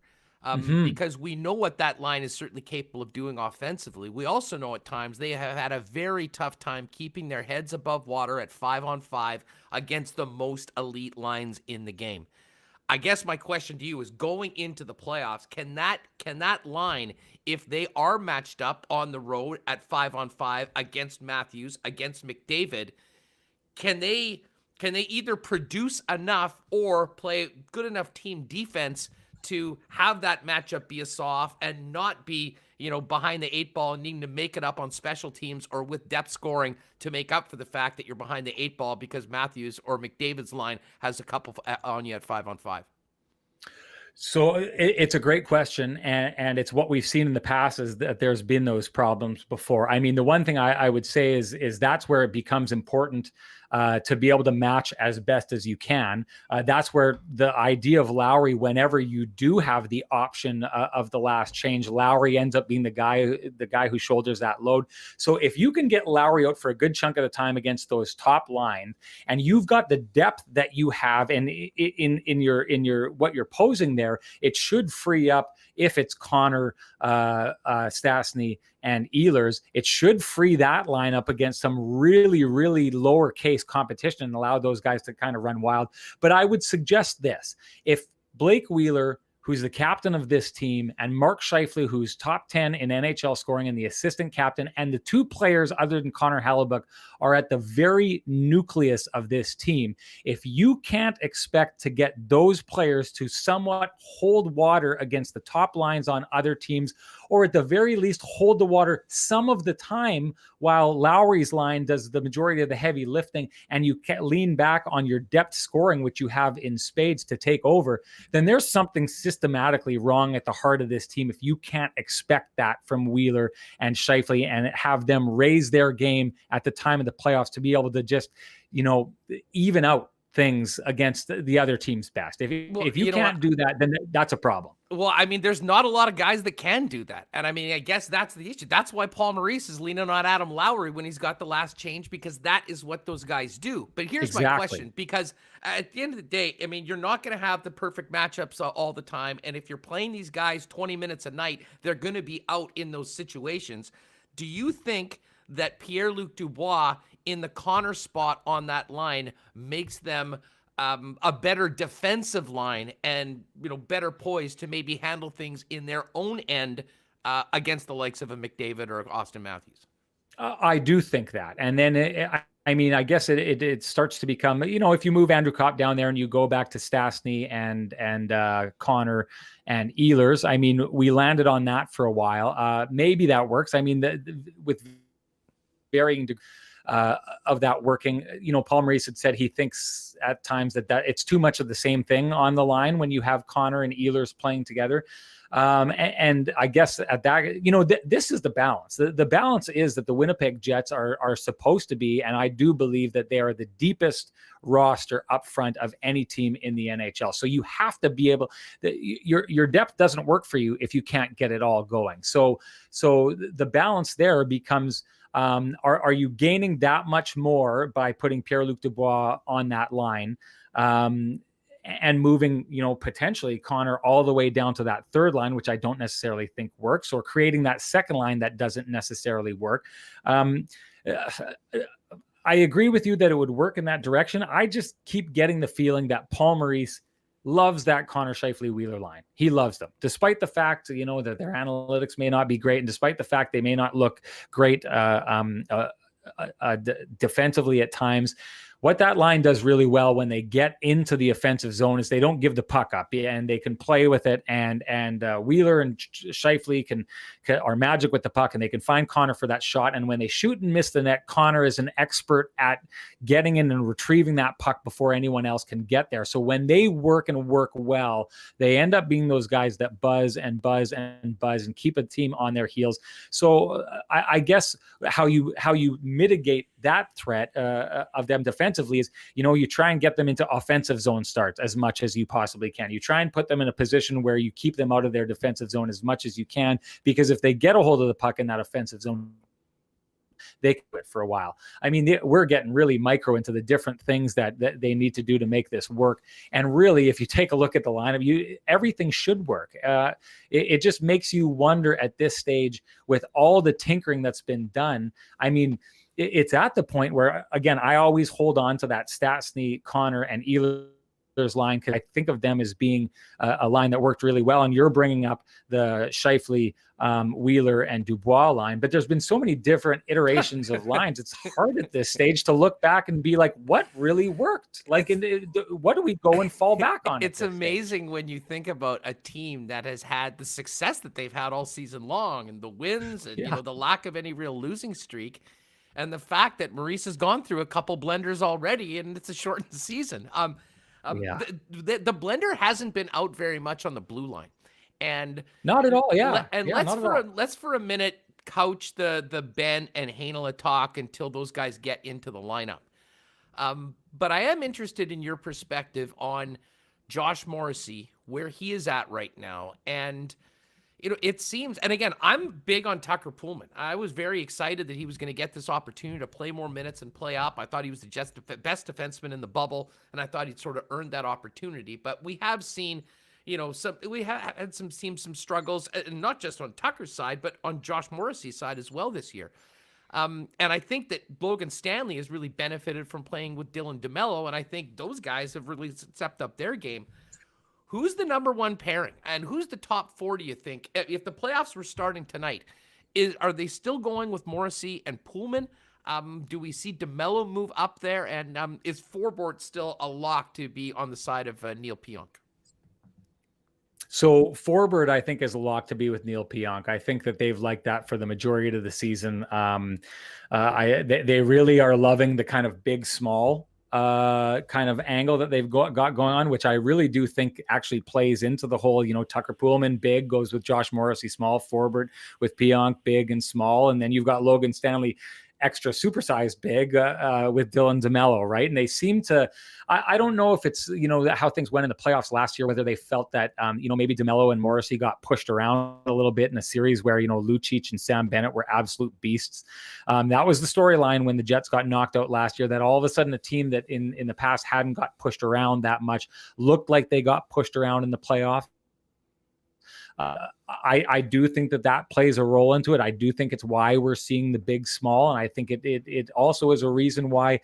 because we know what that line is certainly capable of doing offensively. We also know at times they have had a very tough time keeping their heads above water at 5-on-5 against the most elite lines in the game. I guess my question to you is, going into the playoffs, can that line, if they are matched up on the road at 5-on-5 against Matthews, against McDavid, can they either produce enough or play good enough team defense to have that matchup be a soft and not be, behind the eight ball and needing to make it up on special teams or with depth scoring to make up for the fact that you're behind the eight ball because Matthews or McDavid's line has a couple on you at 5-on-5? So it's a great question, and it's what we've seen in the past is that there's been those problems before. I mean, the one thing I would say is that's where it becomes important to be able to match as best as you can. That's where the idea of Lowry, whenever you do have the option of the last change, Lowry ends up being the guy who shoulders that load. So if you can get Lowry out for a good chunk of the time against those top lines, and you've got the depth that you have, and in your what you're posing there, it should free up. If it's Connor, Stastny, and Ehlers, it should free that lineup against some really, really lowercase competition and allow those guys to kind of run wild. But I would suggest this. If Blake Wheeler, who's the captain of this team, and Mark Scheifele, who's top 10 in NHL scoring and the assistant captain, and the two players other than Connor Hellebuyck are at the very nucleus of this team, if you can't expect to get those players to somewhat hold water against the top lines on other teams, or at the very least hold the water some of the time while Lowry's line does the majority of the heavy lifting, and you can lean back on your depth scoring, which you have in spades, to take over, then there's something systematically wrong at the heart of this team if you can't expect that from Wheeler and Scheifele and have them raise their game at the time of the playoffs to be able to just, even out things against the other team's best. If you can't do that, then that's a problem. Well, I mean, there's not a lot of guys that can do that. And I mean, I guess that's the issue. That's why Paul Maurice is leaning on Adam Lowry when he's got the last change, because that is what those guys do. But here's my question, because at the end of the day, I mean, you're not going to have the perfect matchups all the time. And if you're playing these guys 20 minutes a night, they're going to be out in those situations. Do you think that Pierre-Luc Dubois in the Connor spot on that line makes them a better defensive line and, better poised to maybe handle things in their own end against the likes of a McDavid or Austin Matthews? I do think that. And then, I guess it starts to become, if you move Andrew Kopp down there and you go back to Stastny and Connor and Ehlers, I mean, we landed on that for a while. Maybe that works. I mean, with varying of that working, Paul Maurice had said he thinks at times that it's too much of the same thing on the line when you have Connor and Ehlers playing together. And I guess at that, this is the balance. The balance is that the Winnipeg Jets are supposed to be, and I do believe that they are the deepest roster up front of any team in the NHL. So you have to be able, your depth doesn't work for you if you can't get it all going. So the balance there becomes, are you gaining that much more by putting Pierre-Luc Dubois on that line? And moving, potentially Connor all the way down to that third line, which I don't necessarily think works, or creating that second line that doesn't necessarily work. I agree with you that it would work in that direction. I just keep getting the feeling that Paul Maurice loves that Connor Scheifele Wheeler line. He loves them, despite the fact, that their analytics may not be great, and despite the fact they may not look great defensively at times. What that line does really well when they get into the offensive zone is they don't give the puck up, and they can play with it. And Wheeler and Scheifele are magic with the puck, and they can find Connor for that shot. And when they shoot and miss the net, Connor is an expert at getting in and retrieving that puck before anyone else can get there. So when they work and work well, they end up being those guys that buzz and buzz and buzz and keep a team on their heels. So I guess how you mitigate that threat of them defensively is, you try and get them into offensive zone starts as much as you possibly can. You try and put them in a position where you keep them out of their defensive zone as much as you can, because if they get a hold of the puck in that offensive zone, they can do it for a while. I mean, we're getting really micro into the different things that they need to do to make this work. And really, if you take a look at the lineup, everything should work. It just makes you wonder at this stage, with all the tinkering that's been done. I mean, it's at the point where, again, I always hold on to that Stastny, Connor, and Ehlers line, because I think of them as being a line that worked really well. And you're bringing up the Scheifele, Wheeler, and Dubois line. But there's been so many different iterations of lines. It's hard at this stage to look back and be like, what really worked? Like, what do we go and fall back on? It's amazing when you think about a team that has had the success that they've had all season long, and the wins, and the lack of any real losing streak. And the fact that Maurice has gone through a couple blenders already, and it's a shortened season. The blender hasn't been out very much on the blue line, and not at all. Yeah, let's for a minute couch the Ben and Heinola talk until those guys get into the lineup. But I am interested in your perspective on Josh Morrissey, where he is at right now, and. It seems, and again, I'm big on Tucker Poolman. I was very excited that he was going to get this opportunity to play more minutes and play up. I thought he was the Jets' best defenseman in the bubble, and I thought he'd sort of earned that opportunity. But we have seen, some struggles, and not just on Tucker's side, but on Josh Morrissey's side as well this year. And I think that Logan Stanley has really benefited from playing with Dylan DeMello, and I think those guys have really stepped up their game. Who's the number one pairing, and who's the top four, do you think? If the playoffs were starting tonight, are they still going with Morrissey and Poolman? Do we see DeMello move up there? And is Forbort still a lock to be on the side of Neil Pionk? So Forbort, I think, is a lock to be with Neil Pionk. I think that they've liked that for the majority of the season. They really are loving the kind of big, small kind of angle that they've got going on, which I really do think actually plays into the whole, Tucker Poolman big goes with Josh Morrissey small, forward with Pionk big and small, and then you've got Logan Stanley extra supersized big with Dylan DeMello, right? And they seem to, I don't know if it's, how things went in the playoffs last year, whether they felt that, maybe DeMello and Morrissey got pushed around a little bit in a series where, Lucic and Sam Bennett were absolute beasts. That was the storyline when the Jets got knocked out last year, that all of a sudden a team that in the past hadn't got pushed around that much looked like they got pushed around in the playoff. I do think that plays a role into it. I do think it's why we're seeing the big small. And I think it also is a reason why,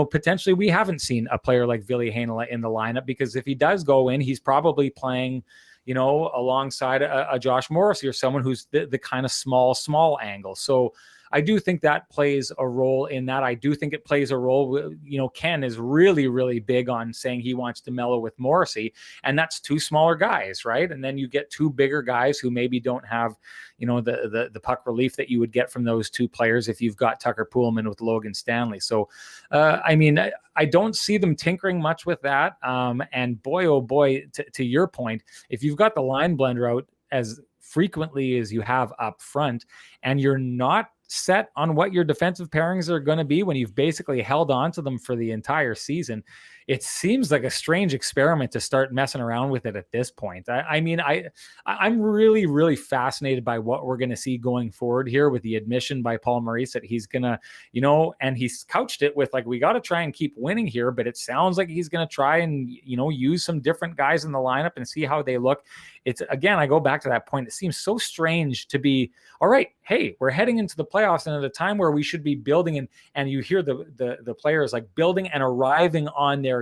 potentially we haven't seen a player like Ville Heinola in the lineup, because if he does go in, he's probably playing, alongside a Josh Morrissey or someone who's the kind of small angle. So I do think that plays a role in that. I do think it plays a role. Ken is really, really big on saying he wants to mellow with Morrissey, and that's two smaller guys, right? And then you get two bigger guys who maybe don't have, the puck relief that you would get from those two players if you've got Tucker Poolman with Logan Stanley. So, I don't see them tinkering much with that. And boy, oh boy, to your point, if you've got the line blender out as frequently as you have up front, and you're not set on what your defensive pairings are going to be when you've basically held on to them for the entire season, it seems like a strange experiment to start messing around with it at this point. I'm really, really fascinated by what we're going to see going forward here with the admission by Paul Maurice that he's going to, and he's couched it with like, we got to try and keep winning here, but it sounds like he's going to try and, use some different guys in the lineup and see how they look. It's, again, I go back to that point. It seems so strange to be, all right, hey, we're heading into the playoffs and at a time where we should be building, and you hear the players like building and arriving on their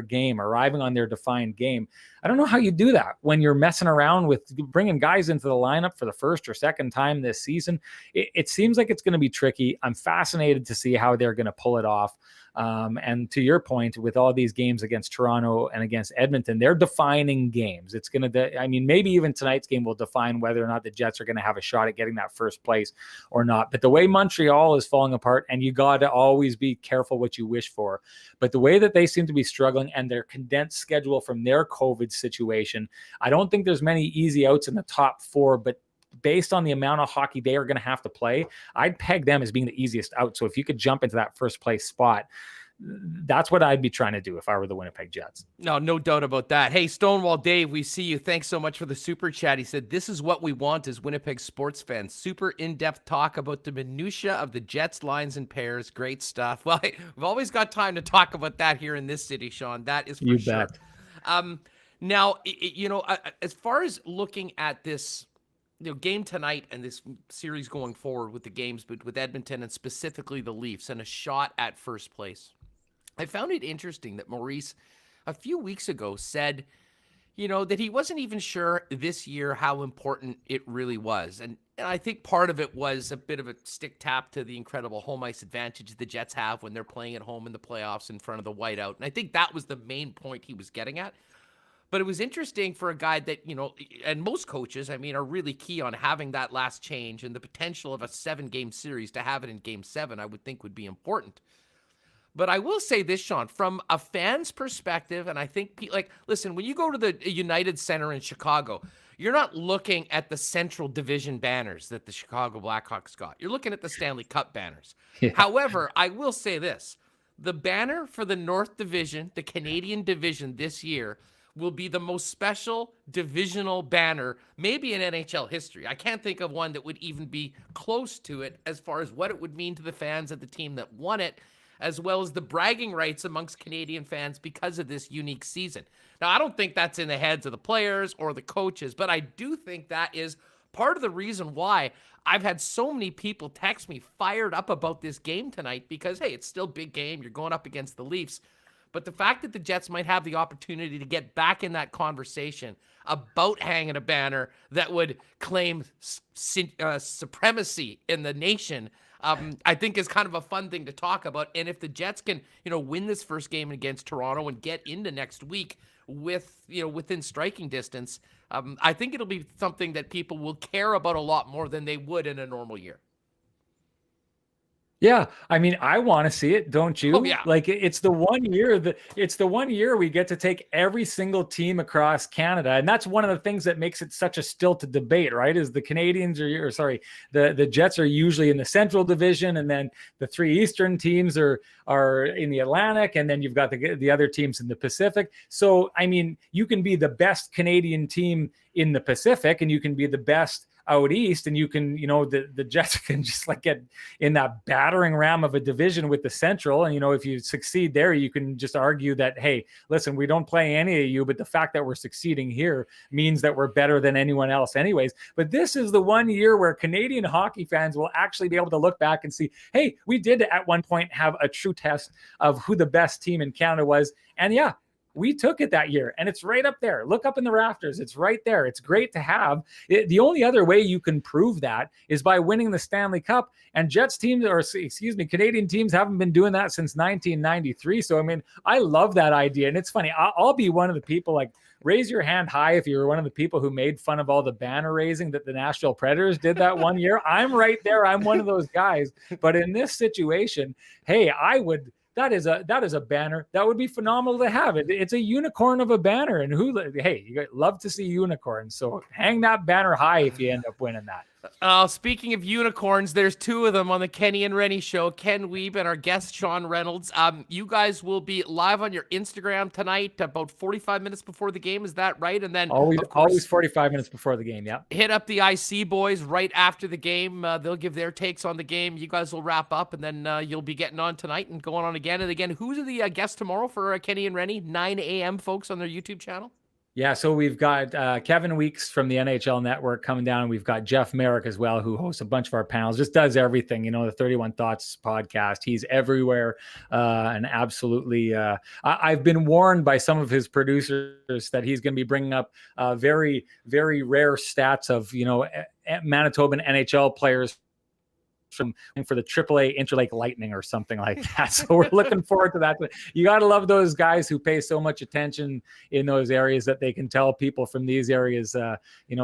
defined game. I don't know how you do that when you're messing around with bringing guys into the lineup for the first or second time this season. It seems like it's going to be tricky. I'm fascinated to see how they're going to pull it off. And to your point, with all these games against Toronto and against Edmonton, they're defining games. It's going to, maybe even tonight's game will define whether or not the Jets are going to have a shot at getting that first place or not. But the way Montreal is falling apart, and you got to always be careful what you wish for, but the way that they seem to be struggling and their condensed schedule from their COVID situation, I don't think there's many easy outs in the top four, but based on the amount of hockey they are going to have to play, I'd peg them as being the easiest out. So if you could jump into that first place spot, that's what I'd be trying to do if I were the Winnipeg Jets. No doubt about that. Hey, Stonewall Dave, we see you. Thanks so much for the super chat. He said, this is what we want as Winnipeg sports fans. Super in-depth talk about the minutia of the Jets, lines, and pairs. Great stuff. Well, we've always got time to talk about that here in this city, Sean. That is for sure. Bet. Now, as far as looking at this, game tonight and this series going forward with the games, but with Edmonton and specifically the Leafs and a shot at first place, I found it interesting that Maurice a few weeks ago said, that he wasn't even sure this year how important it really was. And I think part of it was a bit of a stick tap to the incredible home ice advantage the Jets have when they're playing at home in the playoffs in front of the whiteout. And I think that was the main point he was getting at. But it was interesting for a guy that, and most coaches, are really key on having that last change, and the potential of a 7-game series to have it in game 7, I would think would be important. But I will say this, Sean, from a fan's perspective, and I think, listen, when you go to the United Center in Chicago, you're not looking at the Central Division banners that the Chicago Blackhawks got. You're looking at the Stanley Cup banners. Yeah. However, I will say this. The banner for the North Division, the Canadian Division this year, will be the most special divisional banner maybe in NHL history. I can't think of one that would even be close to it as far as what it would mean to the fans of the team that won it, as well as the bragging rights amongst Canadian fans because of this unique season. Now, I don't think that's in the heads of the players or the coaches, but I do think that is part of the reason why I've had so many people text me fired up about this game tonight because, hey, it's still a big game. You're going up against the Leafs. But the fact that the Jets might have the opportunity to get back in that conversation about hanging a banner that would claim supremacy in the nation, I think is kind of a fun thing to talk about. And if the Jets can, win this first game against Toronto and get into next week with, within striking distance, I think it'll be something that people will care about a lot more than they would in a normal year. Yeah, I mean, I want to see it, don't you? Oh, yeah. Like it's the 1 year that it's the 1 year we get to take every single team across Canada, and that's one of the things that makes it such a stilted debate, right? Is the Canadians or sorry, the Jets are usually in the Central Division, and then the three Eastern teams are in the Atlantic, and then you've got the other teams in the Pacific. So I mean, you can be the best Canadian team in the Pacific, and you can be the best out east, and you can, the Jets can just like get in that battering ram of a division with the Central. And, if you succeed there, you can just argue that, hey, listen, we don't play any of you, but the fact that we're succeeding here means that we're better than anyone else anyways. But this is the 1 year where Canadian hockey fans will actually be able to look back and see, hey, we did at one point have a true test of who the best team in Canada was. And yeah, we took it that year, and it's right up there. Look up in the rafters. It's right there. It's great to have. The only other way you can prove that is by winning the Stanley Cup. And Canadian teams haven't been doing that since 1993. So, I mean, I love that idea. And it's funny. I'll be one of the people, like, raise your hand high if you were one of the people who made fun of all the banner raising that the Nashville Predators did that 1 year. I'm right there. I'm one of those guys. But in this situation, hey, that is a banner that would be phenomenal to have. It's a unicorn of a banner, and you love to see unicorns. So hang that banner high if you end up winning that. Speaking of unicorns, there's two of them on the Kenny and Rennie show. Ken Wiebe and our guest Sean Reynolds. You guys will be live on your Instagram tonight, about 45 minutes before the game. Is that right? And then always 45 minutes before the game. Yeah. Hit up the IC boys right after the game. They'll give their takes on the game. You guys will wrap up, and then you'll be getting on tonight and going on again and again. Who's the guest tomorrow for Kenny and Rennie? 9 a.m. folks on their YouTube channel. Yeah, so we've got Kevin Weeks from the NHL Network coming down. We've got Jeff Merrick as well, who hosts a bunch of our panels, just does everything, the 31 Thoughts podcast. He's everywhere, and absolutely. I've been warned by some of his producers that he's going to be bringing up very, very rare stats of, Manitoban NHL players for the AAA Interlake Lightning or something like that. So we're looking forward to that. You got to love those guys who pay so much attention in those areas that they can tell people from these areas,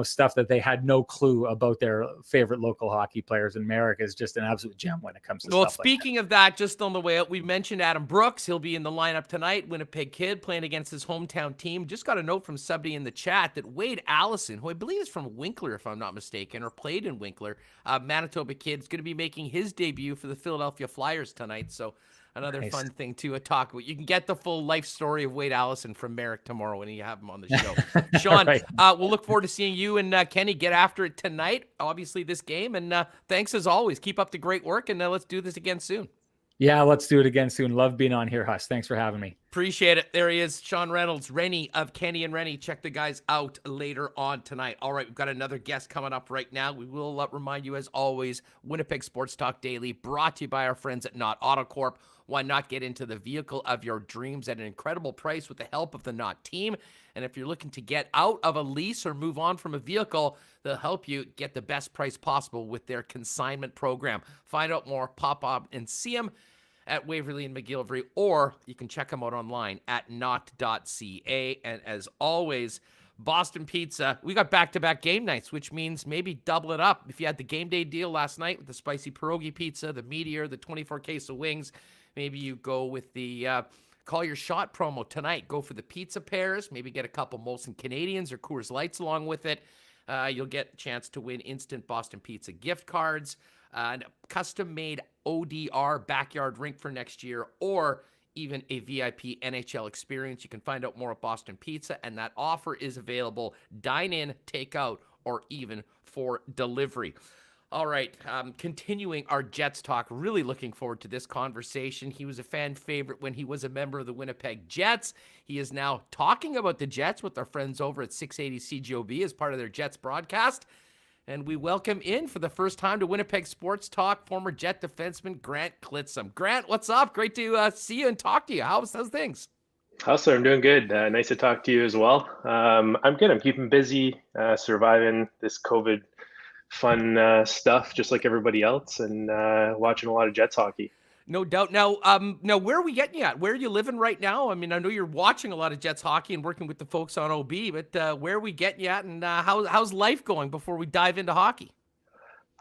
stuff that they had no clue about their favorite local hockey players. And Merrick is just an absolute gem when it comes to stuff speaking like of that, just on the way out, we mentioned Adam Brooks. He'll be in the lineup tonight. Winnipeg kid playing against his hometown team. Just got a note from somebody in the chat that Wade Allison, who I believe is from Winkler, if I'm not mistaken, or played in Winkler, Manitoba kid, is going to be making his debut for the Philadelphia Flyers tonight. So another fun thing to talk about. You can get the full life story of Wade Allison from Merrick tomorrow when you have him on the show. Sean, right. We'll look forward to seeing you and Kenny get after it tonight, obviously this game. And thanks as always. Keep up the great work, and let's do this again soon. Yeah, let's do it again soon. Love being on here, Huss. Thanks for having me. Appreciate it. There he is, Sean Reynolds, Rennie of Kenny and Rennie. Check the guys out later on tonight. All right, we've got another guest coming up right now. We will remind you, as always, Winnipeg Sports Talk Daily, brought to you by our friends at Knott Auto Corp. Why not get into the vehicle of your dreams at an incredible price with the help of the Knott team? And if you're looking to get out of a lease or move on from a vehicle, they'll help you get the best price possible with their consignment program. Find out more, pop up and see them at Waverly and McGillivray, or you can check them out online at knott.ca. And as always, Boston Pizza, we got back-to-back game nights, which means maybe double it up. If you had the game day deal last night with the spicy pierogi pizza, the Meteor, the 24 case of wings, maybe you go with the call your shot promo tonight. Go for the pizza pairs, maybe get a couple Molson Canadians or Coors Lights along with it. You'll get a chance to win instant Boston Pizza gift cards, a custom-made ODR backyard rink for next year, or even a VIP NHL experience. You can find out more at Boston Pizza, and that offer is available dine-in, take-out, or even for delivery. All right, continuing our Jets talk, really looking forward to this conversation. He was a fan favorite when he was a member of the Winnipeg Jets. He is now talking about the Jets with our friends over at 680 CJOB as part of their Jets broadcast. And we welcome in for the first time to Winnipeg Sports Talk, former Jet defenseman Grant Clitsome. Grant, what's up? Great to see you and talk to you. How's things? Hustler, I'm doing good. Nice to talk to you as well. I'm good. I'm keeping busy, surviving this COVID fun stuff, just like everybody else, and watching a lot of Jets hockey. No doubt. Now, where are we getting you at? Where are you living right now? I mean, I know you're watching a lot of Jets hockey and working with the folks on OB, but where are we getting you at, and how's life going before we dive into hockey?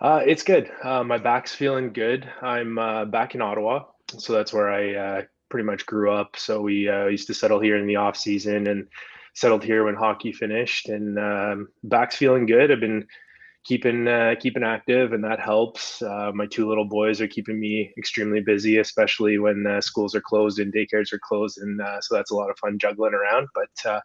It's good. My back's feeling good. I'm back in Ottawa, so that's where I pretty much grew up. So we used to settle here in the off season and settled here when hockey finished. And back's feeling good. I've been keeping active, and that helps. My two little boys are keeping me extremely busy, especially when schools are closed and daycares are closed, and so that's a lot of fun juggling around. But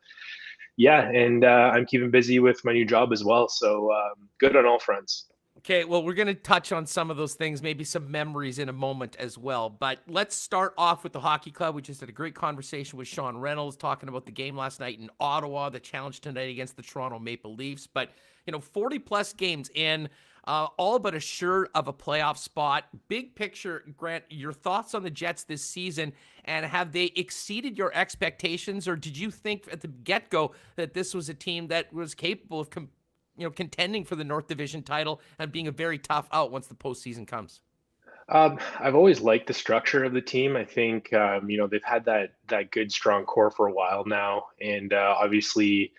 yeah, and I'm keeping busy with my new job as well. So good on all fronts. Okay, well, we're going to touch on some of those things, maybe some memories in a moment as well. But let's start off with the hockey club. We just had a great conversation with Sean Reynolds talking about the game last night in Ottawa, the challenge tonight against the Toronto Maple Leafs. But, 40-plus games in, all but assured of a playoff spot. Big picture, Grant, your thoughts on the Jets this season, and have they exceeded your expectations, or did you think at the get-go that this was a team that was capable of contending for the North Division title and being a very tough out once the postseason comes? I've always liked the structure of the team. I think they've had that good strong core for a while now, and obviously,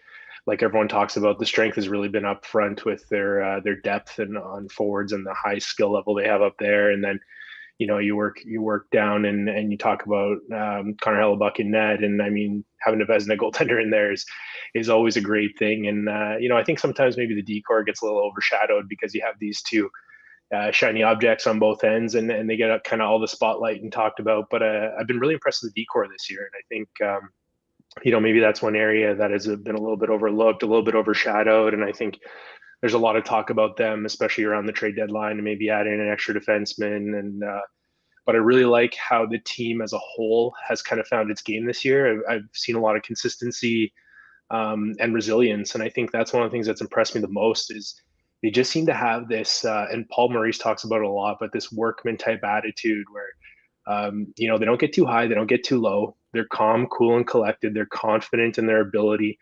like everyone talks about, the strength has really been up front with their depth and on forwards and the high skill level they have up there. And then you work down and you talk about Connor Hellebuck in net, and I mean having a Vezina goaltender in there is always a great thing. And I think sometimes maybe the decor gets a little overshadowed because you have these two shiny objects on both ends, and they get kind of all the spotlight and talked about. But I've been really impressed with the decor this year, and I think maybe that's one area that has been a little bit overlooked, a little bit overshadowed, and I think there's a lot of talk about them, especially around the trade deadline, and maybe adding an extra defenseman. And but I really like how the team as a whole has kind of found its game this year. I've seen a lot of consistency and resilience, and I think that's one of the things that's impressed me the most is they just seem to have this. And Paul Maurice talks about it a lot, but this workman type attitude where they don't get too high, they don't get too low. They're calm, cool, and collected. They're confident in their ability.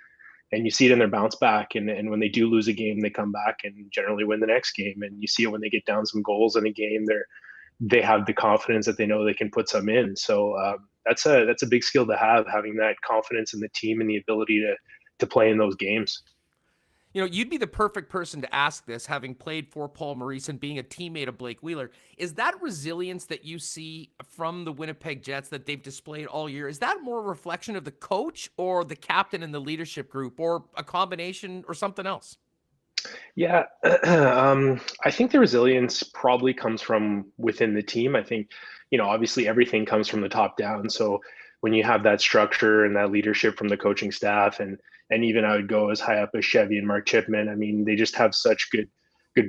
And you see it in their bounce back. And when they do lose a game, they come back and generally win the next game. And you see it when they get down some goals in a game. They have the confidence that they know they can put some in. So that's a big skill to have, having that confidence in the team and the ability to play in those games. You'd be the perfect person to ask this, having played for Paul Maurice and being a teammate of Blake Wheeler. Is that resilience that you see from the Winnipeg Jets that they've displayed all year, is that more a reflection of the coach or the captain and the leadership group, or a combination or something else? Yeah, I think the resilience probably comes from within the team. I think, obviously everything comes from the top down. So when you have that structure and that leadership from the coaching staff, and even I would go as high up as Chevy and Mark Chipman, I mean, they just have such good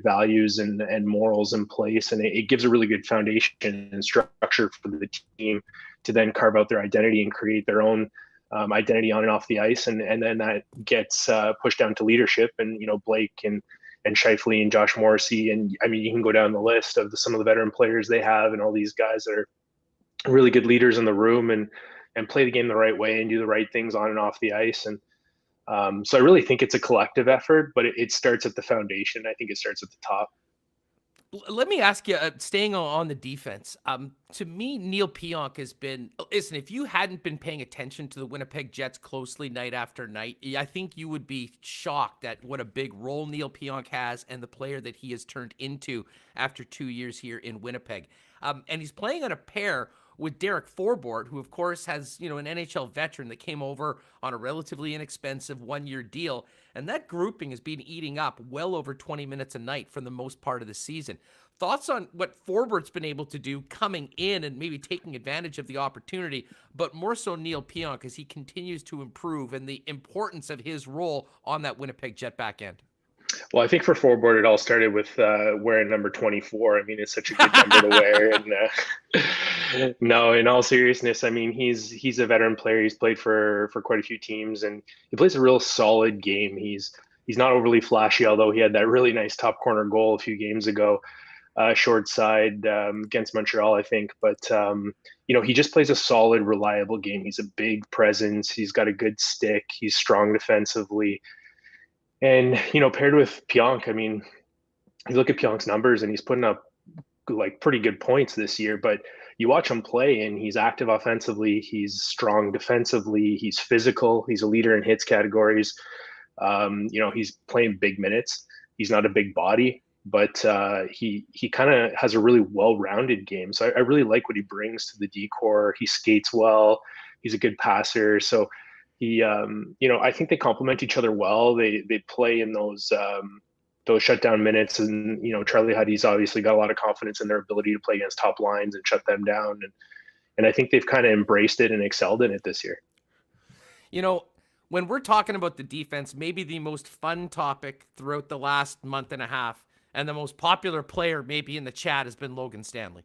values and morals in place, and it gives a really good foundation and structure for the team to then carve out their identity and create their own identity on and off the ice, and then that gets pushed down to leadership, and Blake and Scheifele and Josh Morrissey, and I mean you can go down the list of some of the veteran players they have, and all these guys that are really good leaders in the room and play the game the right way and do the right things on and off the ice. And so I really think it's a collective effort, but it starts at the foundation. I think it starts at the top. Let me ask you, staying on the defense, to me, Neil Pionk has been, listen, if you hadn't been paying attention to the Winnipeg Jets closely night after night, I think you would be shocked at what a big role Neil Pionk has and the player that he has turned into after 2 years here in Winnipeg. And he's playing on a pair with Derek Forbort, who of course has, an NHL veteran that came over on a relatively inexpensive one-year deal. And that grouping has been eating up well over 20 minutes a night for the most part of the season. Thoughts on what Forbort's been able to do coming in and maybe taking advantage of the opportunity, but more so Neil Pionk as he continues to improve, and the importance of his role on that Winnipeg Jet back end? Well, I think for Forbort, it all started with wearing number 24. I mean, it's such a good number to wear. And no, in all seriousness, I mean, he's a veteran player. He's played for quite a few teams, and he plays a real solid game. He's not overly flashy, although he had that really nice top corner goal a few games ago, short side against Montreal, I think. But he just plays a solid, reliable game. He's a big presence. He's got a good stick. He's strong defensively. And, paired with Pionk, I mean, you look at Pionk's numbers and he's putting up like pretty good points this year, but you watch him play and he's active offensively. He's strong defensively. He's physical. He's a leader in hits categories. He's playing big minutes. He's not a big body, but he kind of has a really well-rounded game. So I really like what he brings to the D-core. He skates well. He's a good passer. So he, I think they complement each other well. They play in those shutdown minutes, and Charlie Huddy's obviously got a lot of confidence in their ability to play against top lines and shut them down. And I think they've kind of embraced it and excelled in it this year. When we're talking about the defense, maybe the most fun topic throughout the last month and a half, and the most popular player maybe in the chat has been Logan Stanley.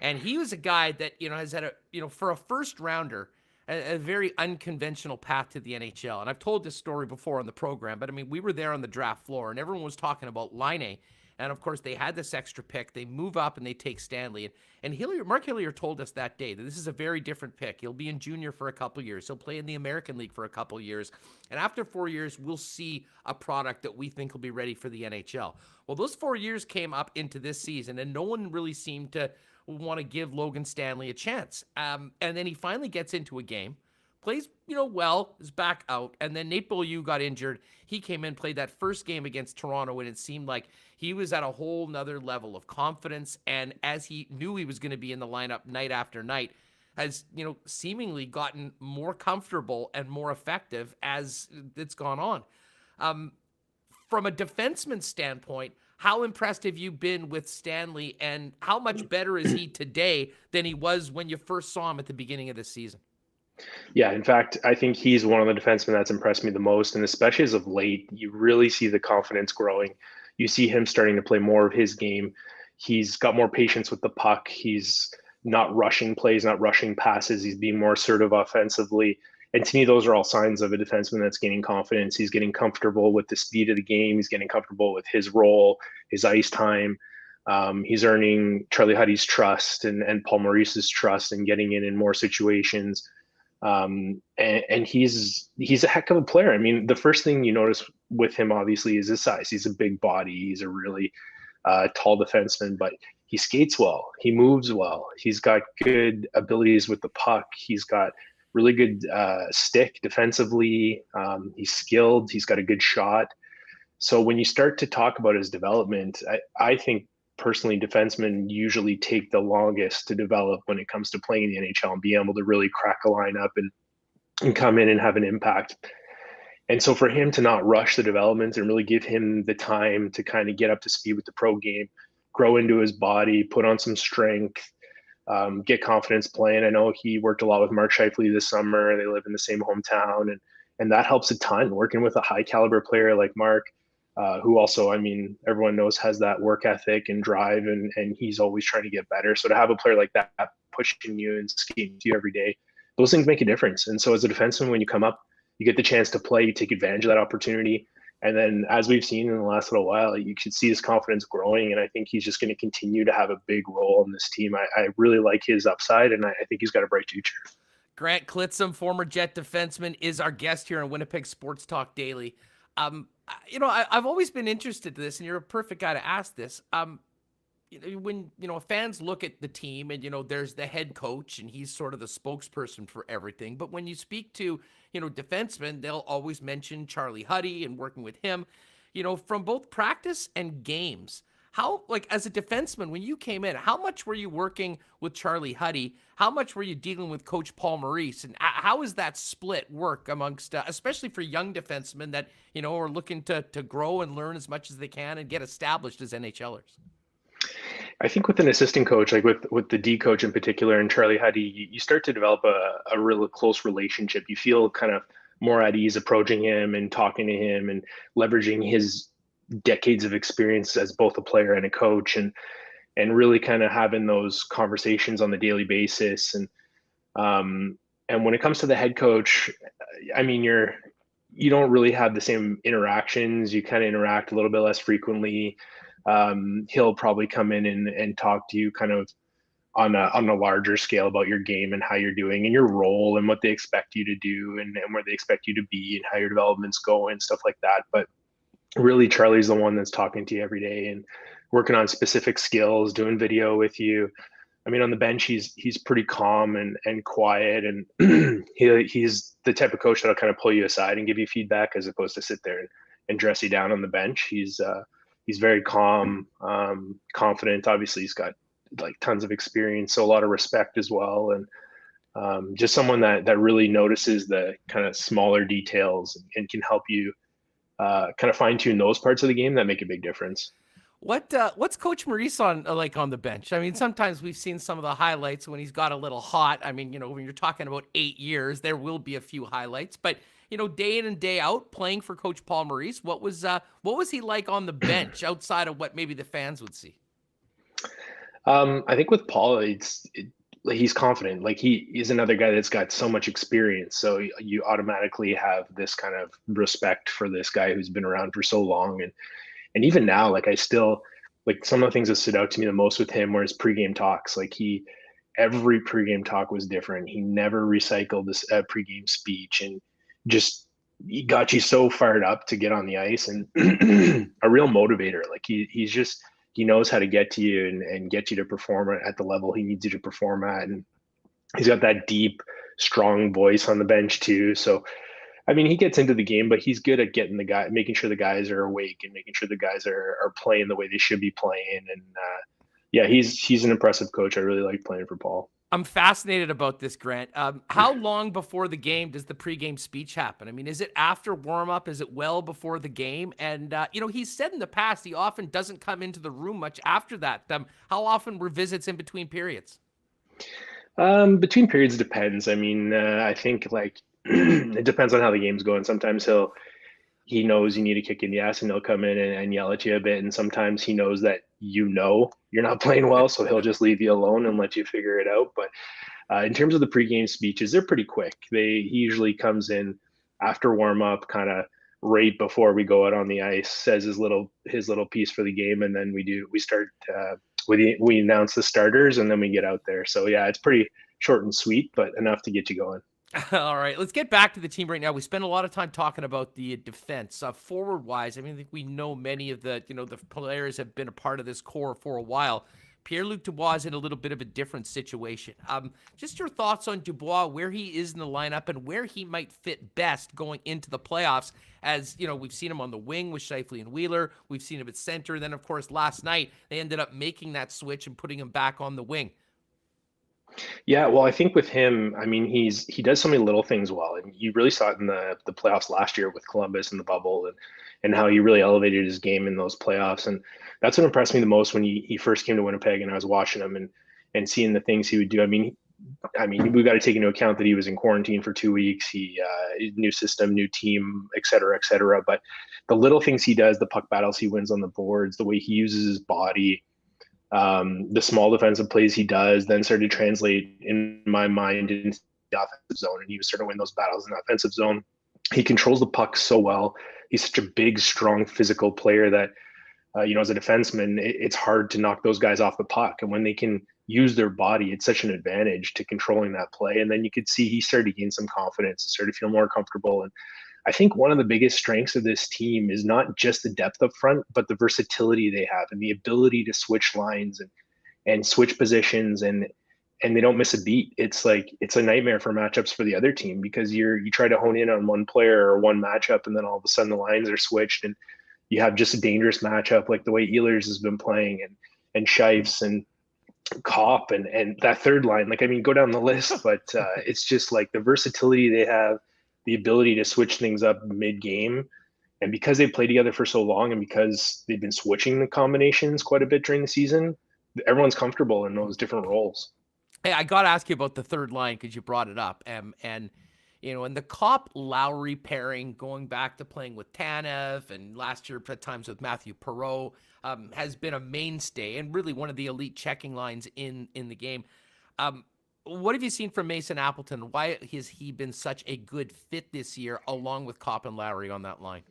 And he was a guy that, has had for a first rounder, a very unconventional path to the NHL. And I've told this story before on the program, but I mean, we were there on the draft floor and everyone was talking about Laine. And of course, they had this extra pick. They move up and they take Stanley. And Mark Hillier told us that day that this is a very different pick. He'll be in junior for a couple years. He'll play in the American League for a couple years. And after 4 years, we'll see a product that we think will be ready for the NHL. Well, those 4 years came up into this season, and no one really seemed to want to give Logan Stanley a chance. And then he finally gets into a game, plays, well, is back out. And then Nate Beaulieu got injured. He came in, played that first game against Toronto, and it seemed like he was at a whole nother level of confidence. And as he knew he was going to be in the lineup night after night, has, seemingly gotten more comfortable and more effective as it's gone on. From a defenseman standpoint, how impressed have you been with Stanley, and how much better is he today than he was when you first saw him at the beginning of the season? Yeah, in fact, I think he's one of the defensemen that's impressed me the most, and especially as of late, you really see the confidence growing. You see him starting to play more of his game. He's got more patience with the puck. He's not rushing plays, not rushing passes. He's being more assertive offensively. And to me, those are all signs of a defenseman that's gaining confidence. He's getting comfortable with the speed of the game. He's getting comfortable with his role, his ice time. He's earning Charlie Huddy's trust and Paul Maurice's trust and getting in more situations. And he's a heck of a player. I mean, the first thing you notice with him, obviously, is his size. He's a big body. He's a really tall defenseman, but he skates well. He moves well. He's got good abilities with the puck. He's got really good stick defensively. He's skilled. He's got a good shot. So when you start to talk about his development, I think personally defensemen usually take the longest to develop when it comes to playing in the NHL and being able to really crack a lineup and come in and have an impact. And so for him to not rush the development and really give him the time to kind of get up to speed with the pro game, grow into his body, put on some strength, get confidence playing. I know he worked a lot with Mark Scheifele this summer. They live in the same hometown, and that helps a ton, working with a high caliber player like Mark, who also, I mean, everyone knows has that work ethic and drive, and he's always trying to get better. So to have a player like that pushing you and skating to you every day, those things make a difference. And so as a defenseman, when you come up, you get the chance to play, you take advantage of that opportunity. And then as we've seen in the last little while, you could see his confidence growing. And I think he's just going to continue to have a big role in this team. I really like his upside, and I think he's got a bright future. Grant Clitsome, former Jet defenseman, is our guest here on Winnipeg Sports Talk Daily. I've always been interested in this, and you're a perfect guy to ask this. When, fans look at the team and, there's the head coach and he's sort of the spokesperson for everything. But when you speak to, defensemen, they'll always mention Charlie Huddy and working with him, from both practice and games. How, as a defenseman, when you came in, how much were you working with Charlie Huddy? How much were you dealing with Coach Paul Maurice? And how is that split work amongst, especially for young defensemen that, are looking to grow and learn as much as they can and get established as NHLers? I think with an assistant coach, like with the D coach in particular and Charlie Huddy, you start to develop a really close relationship. You feel kind of more at ease approaching him and talking to him and leveraging his decades of experience as both a player and a coach, and really kind of having those conversations on the daily basis. And when it comes to the head coach, I mean, you don't really have the same interactions. You kind of interact a little bit less frequently. He'll probably come in and talk to you kind of on a larger scale about your game and how you're doing and your role and what they expect you to do and where they expect you to be and how your development's going, stuff like that. But really, Charlie's the one that's talking to you every day and working on specific skills, doing video with you. I mean, on the bench, he's pretty calm and quiet, and he's the type of coach that'll kind of pull you aside and give you feedback as opposed to sit there and dress you down on the bench. He's He's very calm, confident. Obviously, he's got like tons of experience, so a lot of respect as well. And just someone that really notices the kind of smaller details and can help you kind of fine tune those parts of the game that make a big difference. What's Coach Maurice on like on the bench? I mean, sometimes we've seen some of the highlights when he's got a little hot. I mean, when you're talking about 8 years, there will be a few highlights, but day in and day out playing for Coach Paul Maurice, what was he like on the bench outside of what maybe the fans would see? I think with Paul, he's confident. Like he's another guy that's got so much experience. So you automatically have this kind of respect for this guy who's been around for so long. And even now, like I still, like some of the things that stood out to me the most with him were his pregame talks. Like every pregame talk was different. He never recycled this pregame speech, and just he got you so fired up to get on the ice, and a real motivator. Like he knows how to get to you and get you to perform at the level he needs you to perform at. And he's got that deep, strong voice on the bench too. So, I mean, he gets into the game, but he's good at making sure the guys are awake and making sure the guys are playing the way they should be playing. And yeah, he's an impressive coach. I really like playing for Paul. I'm fascinated about this, Grant. How long before the game does the pregame speech happen? I mean, is it after warm-up? Is it well before the game? And, he's said in the past he often doesn't come into the room much after that. How often were visits in between periods? Between periods depends. I mean, I think like it depends on how the game's going. Sometimes he knows you need a kick in the ass and he'll come in and yell at you a bit. And sometimes he knows that you're not playing well, so he'll just leave you alone and let you figure it out. But in terms of the pregame speeches, they're pretty quick. He usually comes in after warm up, kind of right before we go out on the ice, says his little piece for the game, and then we announce the starters and then we get out there. So yeah, it's pretty short and sweet, but enough to get you going. All right, let's get back to the team right now. We spent a lot of time talking about the defense. Forward-wise, I mean, I think we know many of the players have been a part of this core for a while. Pierre-Luc Dubois is in a little bit of a different situation. Just your thoughts on Dubois, where he is in the lineup and where he might fit best going into the playoffs. As, we've seen him on the wing with Scheifele and Wheeler. We've seen him at center. And then, of course, last night, they ended up making that switch and putting him back on the wing. Yeah, well, I think with him, I mean, he does so many little things well, and you really saw it in the playoffs last year with Columbus and the bubble, and how he really elevated his game in those playoffs. And that's what impressed me the most when he first came to Winnipeg, and I was watching him and seeing the things he would do. I mean, we got to take into account that he was in quarantine for 2 weeks. He new system, new team, et cetera, et cetera. But the little things he does, the puck battles he wins on the boards, the way he uses his body. The small defensive plays he does then started to translate in my mind into the offensive zone, and he was starting to win those battles in the offensive zone. He controls the puck so well. He's such a big, strong, physical player that, as a defenseman, it's hard to knock those guys off the puck. And when they can use their body, it's such an advantage to controlling that play. And then you could see he started to gain some confidence, started to feel more comfortable. And I think one of the biggest strengths of this team is not just the depth up front, but the versatility they have and the ability to switch lines and switch positions, and they don't miss a beat. It's like, it's a nightmare for matchups for the other team, because you try to hone in on one player or one matchup, and then all of a sudden the lines are switched and you have just a dangerous matchup like the way Ehlers has been playing, and Scheifs and Kopp and that third line. Like, I mean, go down the list, but it's just like the versatility they have, the ability to switch things up mid-game. And because they played together for so long, and because they've been switching the combinations quite a bit during the season, everyone's comfortable in those different roles. Hey, I got to ask you about the third line because you brought it up. And the Kopp-Lowry pairing, going back to playing with Tanev and last year at times with Matthew Perreault, has been a mainstay and really one of the elite checking lines in the game. What have you seen from Mason Appleton? Why has he been such a good fit this year, along with Kopp and Lowry on that line?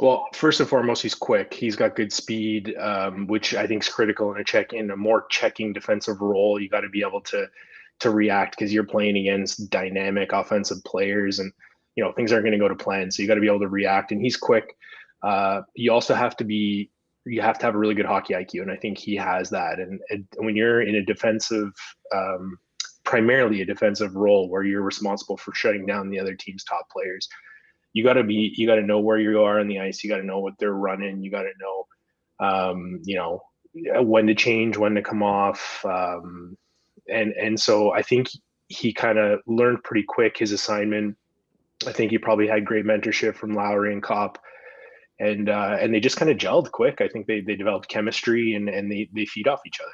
Well, first and foremost, he's quick. He's got good speed, which I think is critical in a more checking defensive role. You got to be able to react, because you're playing against dynamic offensive players, and things aren't going to go to plan. So you got to be able to react, and he's quick. You also have to have a really good hockey IQ, and I think he has that. And when you're in a defensive, primarily a defensive role where you're responsible for shutting down the other team's top players, you got to know where you are on the ice. You got to know what they're running. You got to know you know, when to change, when to come off. And so I think he kind of learned pretty quick his assignment. I think he probably had great mentorship from Lowry and Kopp, and they just kind of gelled quick. I think they developed chemistry, and they feed off each other.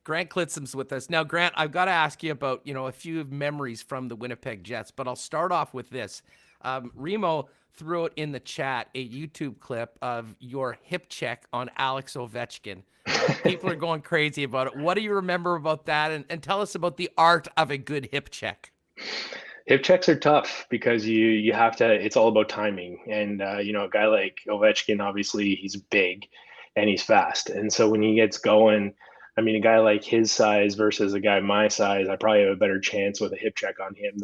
Grant Clitsome's with us. Now, Grant, I've got to ask you about, a few memories from the Winnipeg Jets, but I'll start off with this. Remo threw it in the chat, a YouTube clip of your hip check on Alex Ovechkin. People are going crazy about it. What do you remember about that? And tell us about the art of a good hip check. Hip checks are tough because you have to, it's all about timing. And, a guy like Ovechkin, obviously he's big and he's fast. And so when he gets going, I mean, a guy like his size versus a guy my size, I probably have a better chance with a hip check on him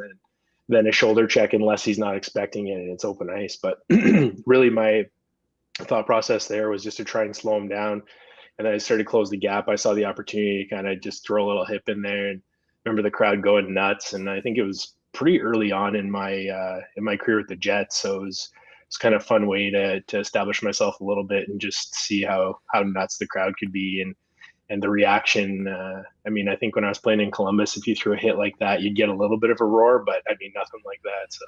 than a shoulder check, unless he's not expecting it and it's open ice. But really my thought process there was just to try and slow him down. And then I started to close the gap. I saw the opportunity to kind of just throw a little hip in there, and remember the crowd going nuts. And I think it was pretty early on in my career with the Jets. So it was kind of a fun way to establish myself a little bit and just see how nuts the crowd could be. And the reaction, I mean, I think when I was playing in Columbus, if you threw a hit like that, you'd get a little bit of a roar, but I mean, nothing like that. So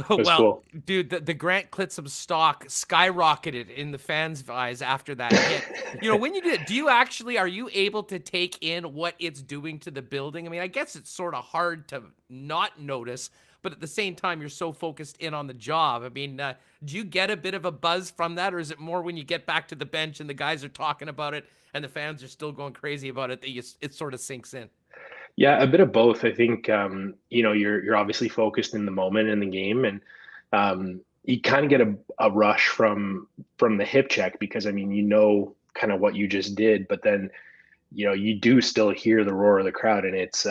it was cool. Dude, the Grant Clitsome stock skyrocketed in the fans' eyes after that hit. When you did, are you able to take in what it's doing to the building? I mean, I guess it's sort of hard to not notice, but at the same time, you're so focused in on the job. I mean, do you get a bit of a buzz from that, or is it more when you get back to the bench and the guys are talking about it and the fans are still going crazy about it that it sort of sinks in? Yeah, a bit of both. I think you're obviously focused in the moment in the game, and you kind of get a rush from the hip check because I mean kind of what you just did, but then you do still hear the roar of the crowd, and it's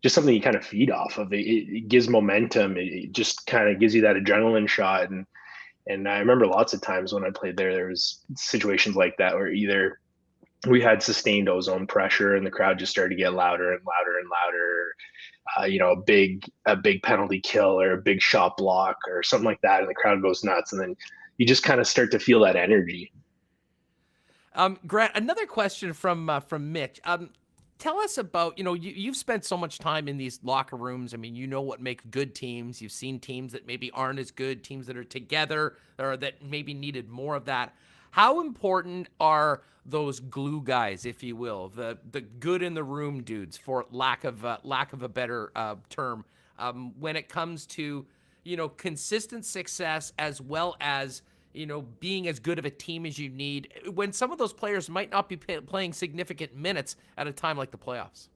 just something you kind of feed off of. It gives momentum. It just kind of gives you that adrenaline shot, and I remember lots of times when I played there was situations like that where either we had sustained ozone pressure and the crowd just started to get louder and louder and louder. A big penalty kill or a big shot block or something like that, and the crowd goes nuts, and then you just kind of start to feel that energy. Grant, another question from Mitch. Tell us about, you've spent so much time in these locker rooms. I mean, what makes good teams. You've seen teams that maybe aren't as good, teams that are together or that maybe needed more of that. How important are those glue guys, if you will, the good in the room dudes, for lack of a better term, when it comes to, consistent success as well as, being as good of a team as you need when some of those players might not be playing significant minutes at a time like the playoffs?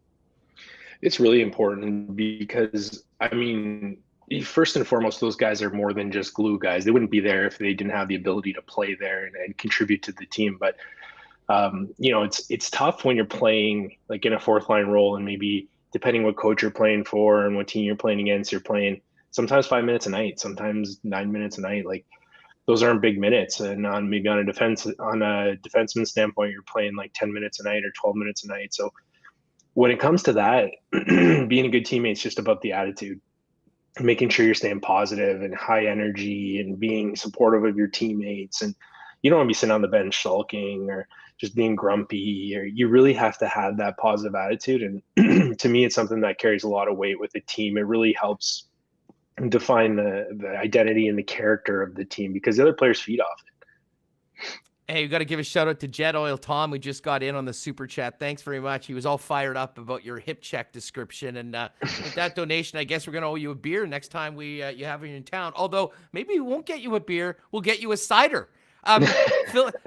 It's really important because, I mean, first and foremost, those guys are more than just glue guys. They wouldn't be there if they didn't have the ability to play there and contribute to the team. But, it's tough when you're playing like in a fourth line role, and maybe depending what coach you're playing for and what team you're playing against, you're playing sometimes 5 minutes a night, sometimes 9 minutes a night. Like, those aren't big minutes. And on a defenseman standpoint, you're playing like 10 minutes a night or 12 minutes a night. So when it comes to that, being a good teammate is just about the attitude, making sure you're staying positive and high energy and being supportive of your teammates. And you don't want to be sitting on the bench sulking or just being grumpy, or you really have to have that positive attitude. And to me, it's something that carries a lot of weight with the team. It really helps define the identity and the character of the team because the other players feed off it. Hey, we got to give a shout out to Jet Oil Tom. We just got in on the super chat. Thanks very much. He was all fired up about your hip check description. And with that donation, I guess we're going to owe you a beer next time you have you in town. Although maybe we won't get you a beer. We'll get you a cider.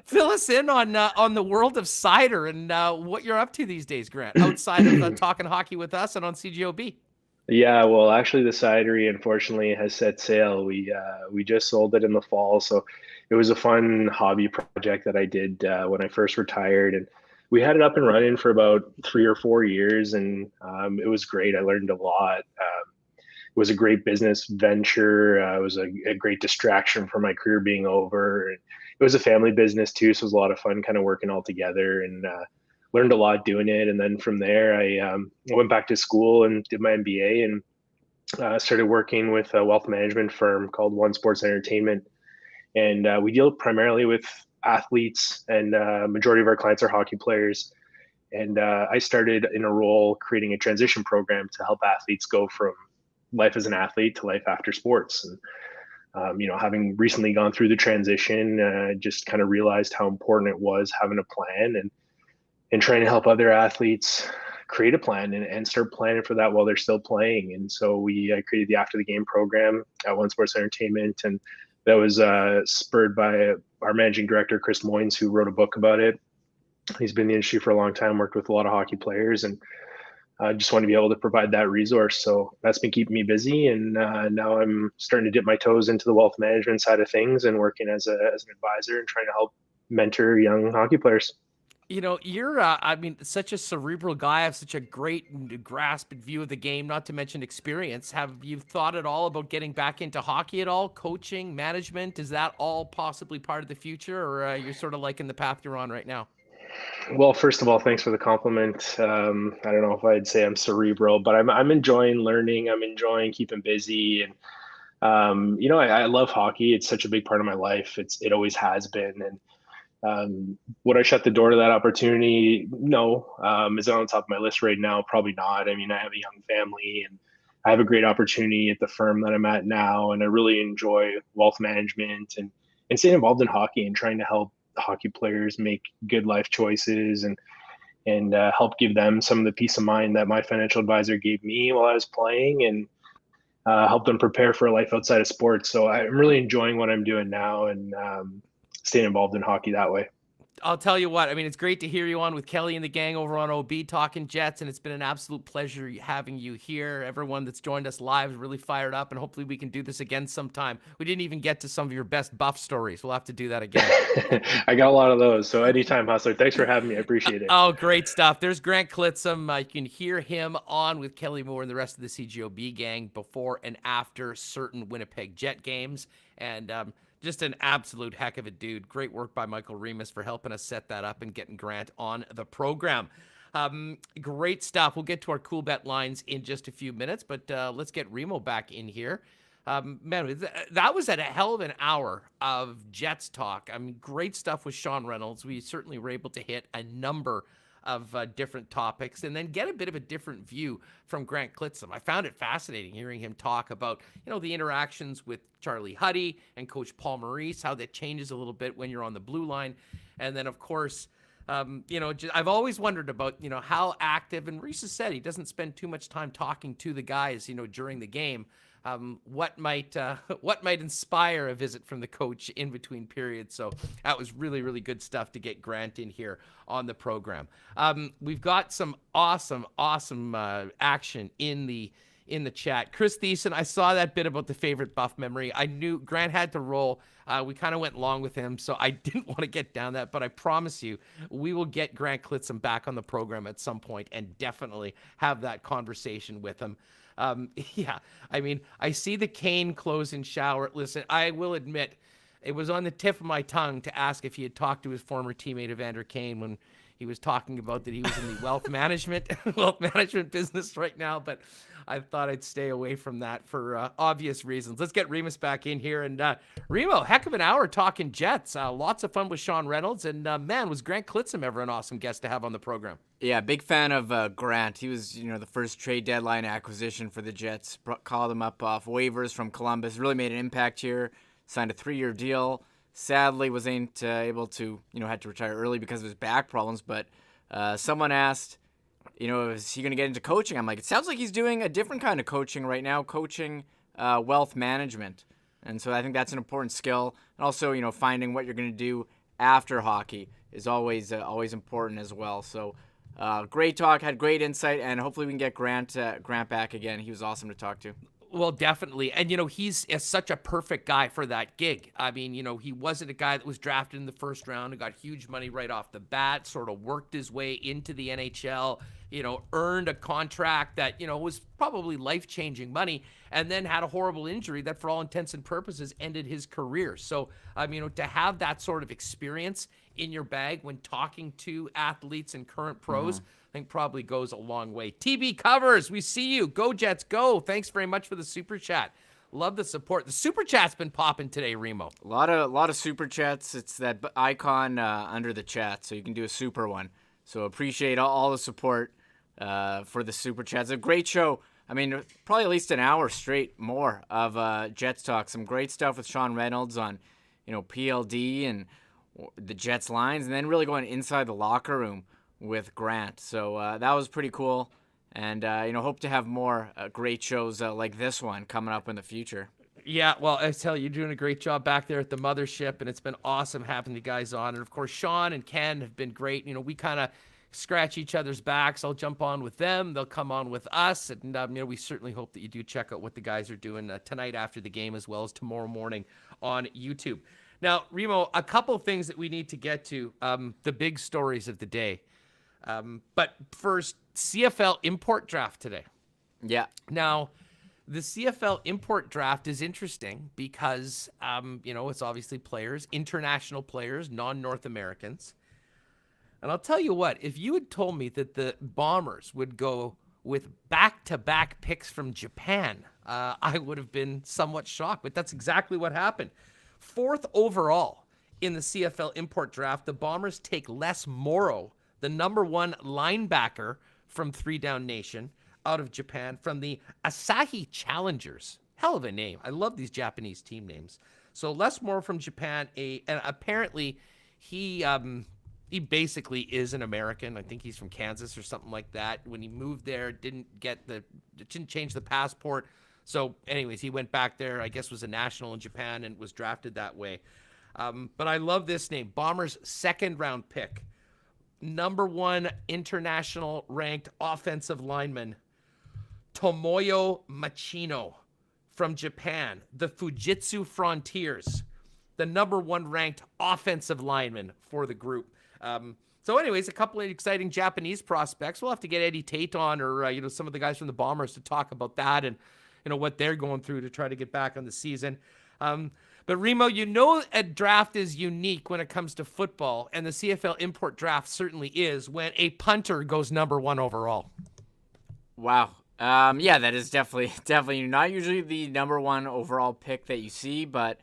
Fill us in on the world of cider and what you're up to these days, Grant, outside of talking hockey with us and on CJOB. Yeah, well, actually, the cidery unfortunately has set sail. We just sold it in the fall, so it was a fun hobby project that I did when I first retired, and we had it up and running for about 3 or 4 years, and it was great. I learned a lot. It was a great business venture. It was a great distraction from my career being over. And it was a family business too, so it was a lot of fun kind of working all together, and learned a lot doing it. And then from there, I went back to school and did my MBA, and started working with a wealth management firm called One Sports Entertainment. And we deal primarily with athletes, and majority of our clients are hockey players. And I started in a role creating a transition program to help athletes go from life as an athlete to life after sports. And having recently gone through the transition, just kind of realized how important it was having a plan and trying to help other athletes create a plan and start planning for that while they're still playing. And so we created the After the Game program at One Sports Entertainment, and that was spurred by our managing director, Chris Moynes, who wrote a book about it. He's been in the industry for a long time, worked with a lot of hockey players, and just want to be able to provide that resource. So that's been keeping me busy, and now I'm starting to dip my toes into the wealth management side of things and working as an advisor and trying to help mentor young hockey players. You're, such a cerebral guy. Have such a great grasp and view of the game, not to mention experience. Have you thought at all about getting back into hockey at all? Coaching, management, is that all possibly part of the future, or you're sort of liking the path you're on right now? Well, first of all, thanks for the compliment. I don't know if I'd say I'm cerebral, but I'm enjoying learning. I'm enjoying keeping busy, and I love hockey. It's such a big part of my life. It always has been. And would I shut the door to that opportunity? No. Is it on the top of my list right now? Probably not. I mean, I have a young family, and I have a great opportunity at the firm that I'm at now, and I really enjoy wealth management and staying involved in hockey and trying to help hockey players make good life choices and help give them some of the peace of mind that my financial advisor gave me while I was playing, and help them prepare for a life outside of sports. So I'm really enjoying what I'm doing now, and staying involved in hockey that way. I'll tell you what, it's great to hear you on with Kelly and the gang over on OB talking Jets, and it's been an absolute pleasure having you here. Everyone that's joined us live is really fired up, and hopefully we can do this again sometime. We didn't even get to some of your best Buff stories. We'll have to do that again. I got a lot of those, so anytime, Hustler. Thanks for having me. I appreciate it. Oh, great stuff. There's Grant Clitsome. You can hear him on with Kelly Moore and the rest of the CGOB gang before and after certain Winnipeg Jet games, and just an absolute heck of a dude. Great work by Michael Remis for helping us set that up and getting Grant on the program. Great stuff. We'll get to our cool bet lines in just a few minutes, but let's get Remo back in here. Man, that was a hell of an hour of Jets talk. Great stuff with Sean Reynolds. We certainly were able to hit a number of different topics and then get a bit of a different view from Grant Clitsome. I found it fascinating hearing him talk about, the interactions with Charlie Huddy and Coach Paul Maurice, how that changes a little bit when you're on the blue line. And then, of course, I've always wondered about, how active, and Reese has said he doesn't spend too much time talking to the guys, during the game. What might inspire a visit from the coach in between periods. So that was really, really good stuff to get Grant in here on the program. We've got some awesome action in the chat. Chris Thiessen, I saw that bit about the favorite Buff memory. I knew Grant had to roll. We kind of went long with him, so I didn't want to get down that, but I promise you, we will get Grant Clitsome back on the program at some point and definitely have that conversation with him. I see the Kane close in shower. Listen, I will admit, it was on the tip of my tongue to ask if he had talked to his former teammate Evander Kane when he was talking about that he was in the wealth management business right now, but I thought I'd stay away from that for obvious reasons. Let's get Remis back in here. And Remo, heck of an hour talking Jets. Lots of fun with Sean Reynolds. And man, was Grant Clitsome ever an awesome guest to have on the program? Yeah, big fan of Grant. He was, the first trade deadline acquisition for the Jets. Called him up off waivers from Columbus. Really made an impact here. Signed a 3-year deal. Sadly, wasn't able to, had to retire early because of his back problems. But someone asked, is he going to get into coaching? I'm like, it sounds like he's doing a different kind of coaching right now, coaching wealth management. And so I think that's an important skill. And also, finding what you're going to do after hockey is always important as well. So great talk, had great insight, and hopefully we can get Grant back again. He was awesome to talk to. Well, definitely. And, he's such a perfect guy for that gig. He wasn't a guy that was drafted in the first round and got huge money right off the bat, sort of worked his way into the NHL, earned a contract that, was probably life-changing money, and then had a horrible injury that, for all intents and purposes, ended his career. So, to have that sort of experience in your bag when talking to athletes and current pros, I think probably goes a long way. TB Covers, we see you. Go Jets, go. Thanks very much for the super chat. Love the support. The super chat's been popping today, Remo. A lot of super chats. It's that icon under the chat, so you can do a super one. So appreciate all the support for the super chats. A great show. I mean, probably at least an hour straight more of Jets talk. Some great stuff with Sean Reynolds on, PLD and the Jets lines, and then really going inside the locker room with Grant. So that was pretty cool. And, hope to have more great shows like this one coming up in the future. Yeah, well, I tell you, you're doing a great job back there at the mothership, and it's been awesome having the guys on. And, of course, Sean and Ken have been great. We kind of scratch each other's backs. I'll jump on with them. They'll come on with us. And, we certainly hope that you do check out what the guys are doing tonight after the game as well as tomorrow morning on YouTube. Now, Remo, a couple things that we need to get to, the big stories of the day. But first, CFL import draft today. Yeah. Now, the CFL import draft is interesting because, it's obviously players, international players, non-North Americans. And I'll tell you what, if you had told me that the Bombers would go with back-to-back picks from Japan, I would have been somewhat shocked. But that's exactly what happened. 4th overall in the CFL import draft, the Bombers take Les Morrow, the number 1 linebacker from 3 Down Nation out of Japan, from the Asahi Challengers. Hell of a name. I love these Japanese team names. So Les Morrow from Japan, and apparently he basically is an American. I think he's from Kansas or something like that. When he moved there, didn't change the passport. So anyways, he went back there, I guess was a national in Japan and was drafted that way. But I love this name. Bombers' 2nd round pick. Number 1 international ranked offensive lineman, Tomoyo Machino from Japan, the Fujitsu Frontiers, the number 1 ranked offensive lineman for the group. So anyways, a couple of exciting Japanese prospects. We'll have to get Eddie Tate on or, some of the guys from the Bombers to talk about that and, what they're going through to try to get back on the season. But Remo, a draft is unique when it comes to football, and the CFL import draft certainly is when a punter goes number 1 overall. Wow. Yeah, that is definitely not usually the number 1 overall pick that you see, but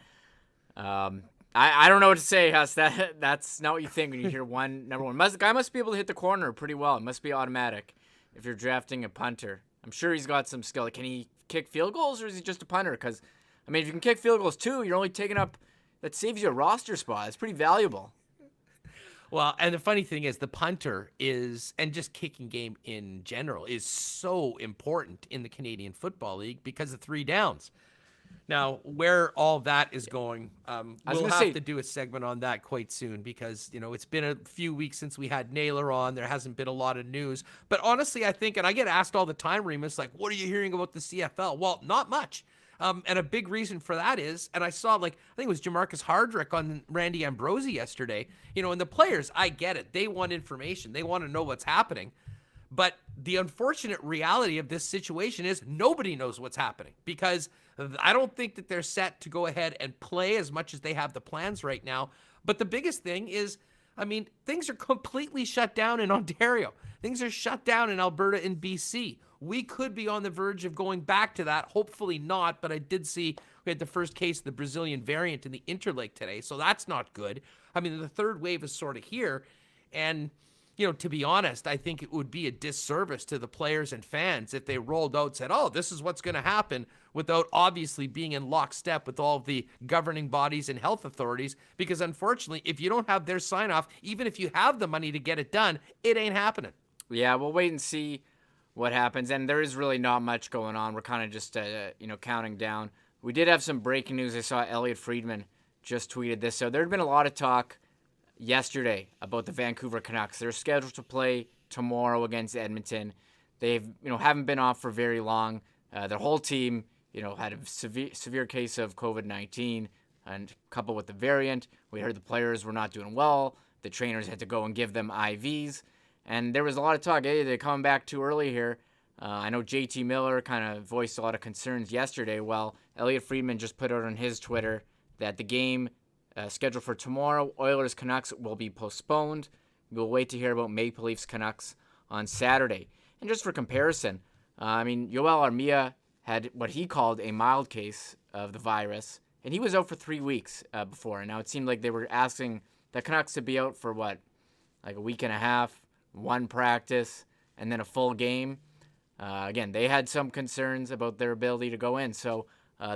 I don't know what to say, Huss. That's not what you think when you hear number 1. The guy must be able to hit the corner pretty well. It must be automatic if you're drafting a punter. I'm sure he's got some skill. Can he kick field goals, or is he just a punter? Because if you can kick field goals too, you're only taking up, that saves you a roster spot. It's pretty valuable. Well, and the funny thing is the punter is, and just kicking game in general, is so important in the Canadian Football League because of 3 downs. Now, where all that is going, we'll have to do a segment on that quite soon because, it's been a few weeks since we had Naylor on. There hasn't been a lot of news. But honestly, I think, and I get asked all the time, Remis, like, what are you hearing about the CFL? Well, not much. And a big reason for that is, and I saw, I think it was Jamarcus Hardrick on Randy Ambrosi yesterday, and the players, I get it. They want information. They want to know what's happening. But the unfortunate reality of this situation is nobody knows what's happening because I don't think that they're set to go ahead and play as much as they have the plans right now. But the biggest thing is, things are completely shut down in Ontario. Things are shut down in Alberta and BC. We could be on the verge of going back to that. Hopefully not, but I did see we had the first case of the Brazilian variant in the Interlake today, so that's not good. The 3rd wave is sort of here, and, to be honest, I think it would be a disservice to the players and fans if they rolled out and said, oh, this is what's going to happen, without obviously being in lockstep with all of the governing bodies and health authorities, because unfortunately, if you don't have their sign-off, even if you have the money to get it done, it ain't happening. Yeah, we'll wait and see what happens, and there is really not much going on. We're kind of just, counting down. We did have some breaking news. I saw Elliot Friedman just tweeted this. So there had been a lot of talk yesterday about the Vancouver Canucks. They're scheduled to play tomorrow against Edmonton. They've, haven't been off for very long. Their whole team, had a severe case of COVID-19, and coupled with the variant, we heard the players were not doing well. The trainers had to go and give them IVs. And there was a lot of talk, hey, they're coming back too early here. I know JT Miller kind of voiced a lot of concerns yesterday. Well, Elliot Friedman just put out on his Twitter that the game scheduled for tomorrow, Oilers-Canucks, will be postponed. We'll wait to hear about Maple Leafs-Canucks on Saturday. And just for comparison, Yoel Armia had what he called a mild case of the virus, and he was out for 3 weeks before. And now it seemed like they were asking the Canucks to be out for like a week and a half, one practice, and then a full game. Again, they had some concerns about their ability to go in, so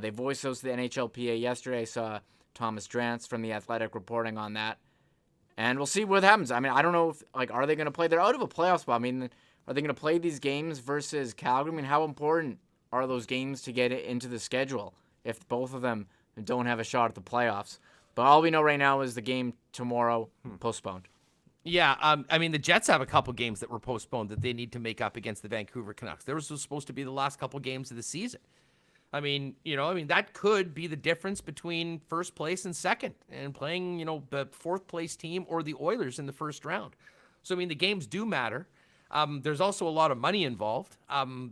they voiced those to the NHLPA yesterday. I saw Thomas Drance from The Athletic reporting on that. And we'll see what happens. I mean, I don't know if, are they going to play? They're out of a playoff spot. I mean, are they going to play these games versus Calgary? I mean, how important are those games to get it into the schedule if both of them don't have a shot at the playoffs? But all we know right now is the game tomorrow postponed. Yeah, I mean, the Jets have a couple games that were postponed that they need to make up against the Vancouver Canucks. Those were supposed to be the last couple games of the season. I mean, that could be the difference between first place and second and playing, the fourth place team or the Oilers in the first round. So, I mean, the games do matter. There's also a lot of money involved.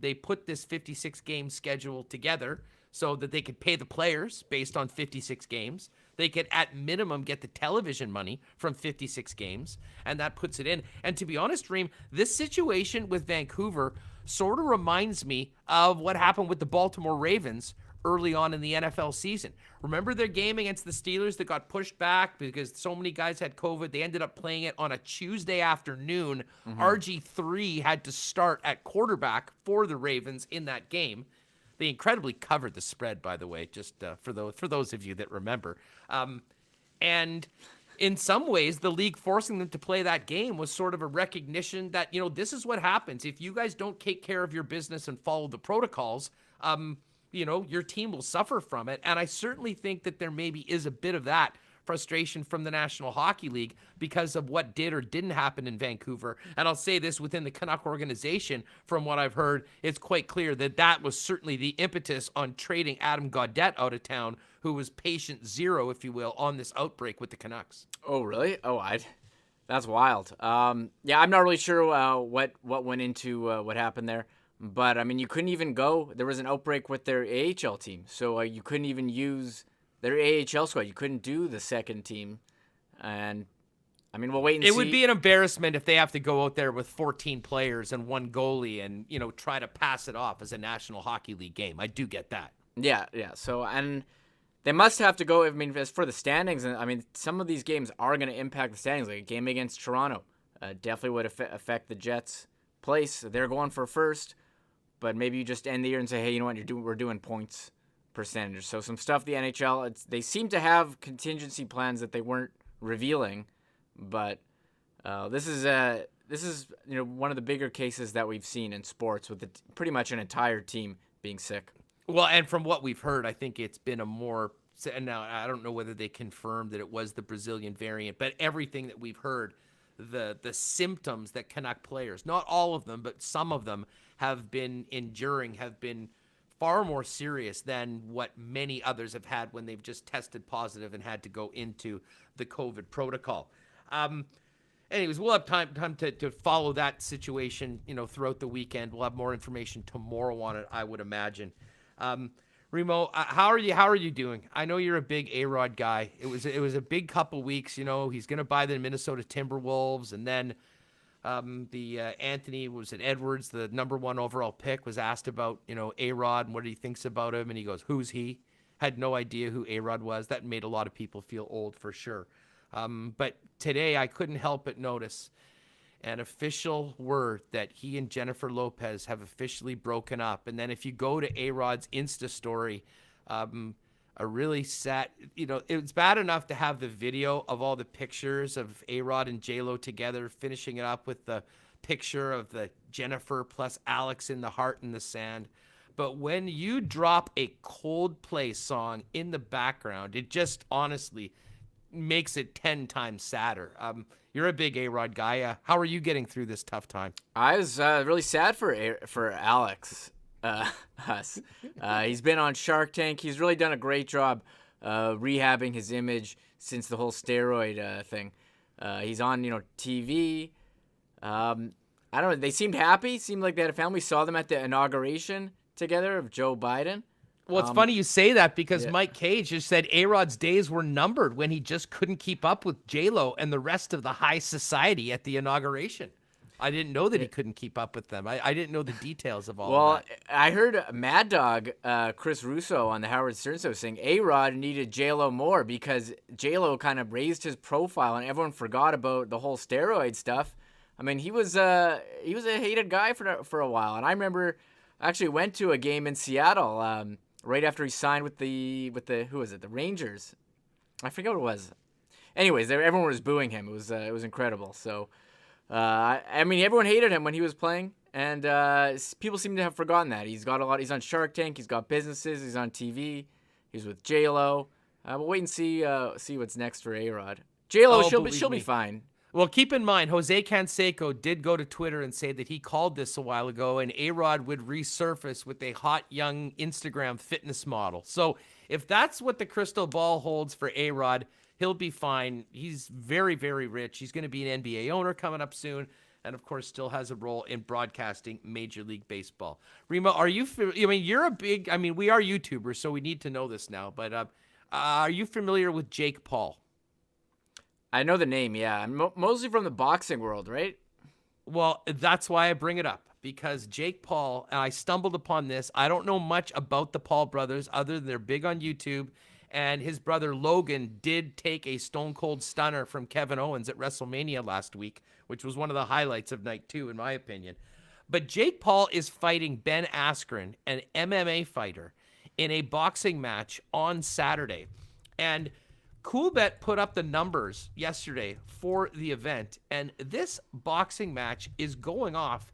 They put this 56-game schedule together so that they could pay the players based on 56 games. They could, at minimum, get the television money from 56 games, and that puts it in. And to be honest, Reem, this situation with Vancouver sort of reminds me of what happened with the Baltimore Ravens early on in the NFL season. Remember their game against the Steelers that got pushed back because so many guys had COVID? They ended up playing it on a Tuesday afternoon. RG3 had to start at quarterback for the Ravens in that game. They incredibly covered the spread, by the way, just for those of you that remember. And in some ways, the league forcing them to play that game was sort of a recognition that, this is what happens. If you guys don't take care of your business and follow the protocols, your team will suffer from it. And I certainly think that there maybe is a bit of that frustration from the National Hockey League because of what did or didn't happen in Vancouver. And I'll say this, within the Canuck organization, from what I've heard, it's quite clear that that was certainly the impetus on trading Adam Gaudette out of town, who was patient zero, if you will, on this outbreak with the Canucks. Oh, really? That's wild. Yeah, I'm not really sure what went into what happened there. But, I mean, you couldn't even go. There was an outbreak with their AHL team, so you couldn't even use their AHL squad. You couldn't do the second team. And, I mean, we'll wait and see. It would be an embarrassment if they have to go out there with 14 players and one goalie and, try to pass it off as a National Hockey League game. I do get that. Yeah. So, and they must have to go, I mean, as for the standings, and I mean, some of these games are going to impact the standings. Like a game against Toronto definitely would affect the Jets' place. They're going for first, but maybe you just end the year and say, hey, you know what, we're doing points percentage. So some stuff the NHL, they seem to have contingency plans that they weren't revealing, but this is one of the bigger cases that we've seen in sports with pretty much an entire team being sick. Well, and from what we've heard, I think it's been and now I don't know whether they confirmed that it was the Brazilian variant, but everything that we've heard, the symptoms that Canuck players, not all of them, but some of them have been enduring, have been far more serious than what many others have had when they've just tested positive and had to go into the COVID protocol. Anyways, we'll have time to follow that situation, throughout the weekend. We'll have more information tomorrow on it, I would imagine. Remo, how are you doing? I know you're a big A-Rod guy. It was a big couple weeks. He's going to buy the Minnesota Timberwolves, and then Anthony Edwards, the number 1 overall pick, was asked about A-Rod and what he thinks about him, and he goes, "Who's he?" Had no idea who A-Rod was. That made a lot of people feel old for sure. But today I couldn't help but notice an official word that he and Jennifer Lopez have officially broken up. And then if you go to A-Rod's Insta story, a really sad, it's bad enough to have the video of all the pictures of A-Rod and J-Lo together, finishing it up with the picture of the Jennifer plus Alex in the heart in the sand. But when you drop a Coldplay song in the background, it just honestly makes it 10 times sadder. You're a big A-Rod guy. How are you getting through this tough time? I was really sad for Alex. He's been on Shark Tank. He's really done a great job rehabbing his image since the whole steroid thing. He's on TV. I don't know. They seemed happy. Seemed like they had a family. We saw them at the inauguration together of Joe Biden. Well, it's funny you say that because Mike Cage just said A-Rod's days were numbered when he just couldn't keep up with J-Lo and the rest of the high society at the inauguration. I didn't know that he couldn't keep up with them. I didn't know the details of all Well, of that. I heard Mad Dog, Chris Russo on the Howard Stern show saying A-Rod needed J-Lo more because J-Lo kind of raised his profile and everyone forgot about the whole steroid stuff. I mean, he was a hated guy for a while, and I remember I actually went to a game in Seattle right after he signed with the who was it, the Rangers? I forget what it was. Anyways, everyone was booing him. It was incredible. So, I mean, everyone hated him when he was playing, and people seem to have forgotten that. He's on Shark Tank. He's got businesses. He's on TV. He's with J-Lo. We'll wait and see what's next for A-Rod. J-Lo, she'll be fine. Well, keep in mind, Jose Canseco did go to Twitter and say that he called this a while ago, and A-Rod would resurface with a hot young Instagram fitness model. So if that's what the crystal ball holds for A-Rod, he'll be fine. He's very, very rich. He's going to be an NBA owner coming up soon, and of course still has a role in broadcasting Major League Baseball. Rima, are you? I mean, you're a big. I mean, we are YouTubers, so we need to know this now. But are you familiar with Jake Paul? I know the name, yeah. Mostly from the boxing world, right? Well, that's why I bring it up, because Jake Paul, and I stumbled upon this. I don't know much about the Paul brothers other than they're big on YouTube. And his brother Logan did take a stone cold stunner from Kevin Owens at WrestleMania last week, which was one of the highlights of night 2, in my opinion. But Jake Paul is fighting Ben Askren, an MMA fighter, in a boxing match on Saturday. And Coolbet put up the numbers yesterday for the event, and this boxing match is going off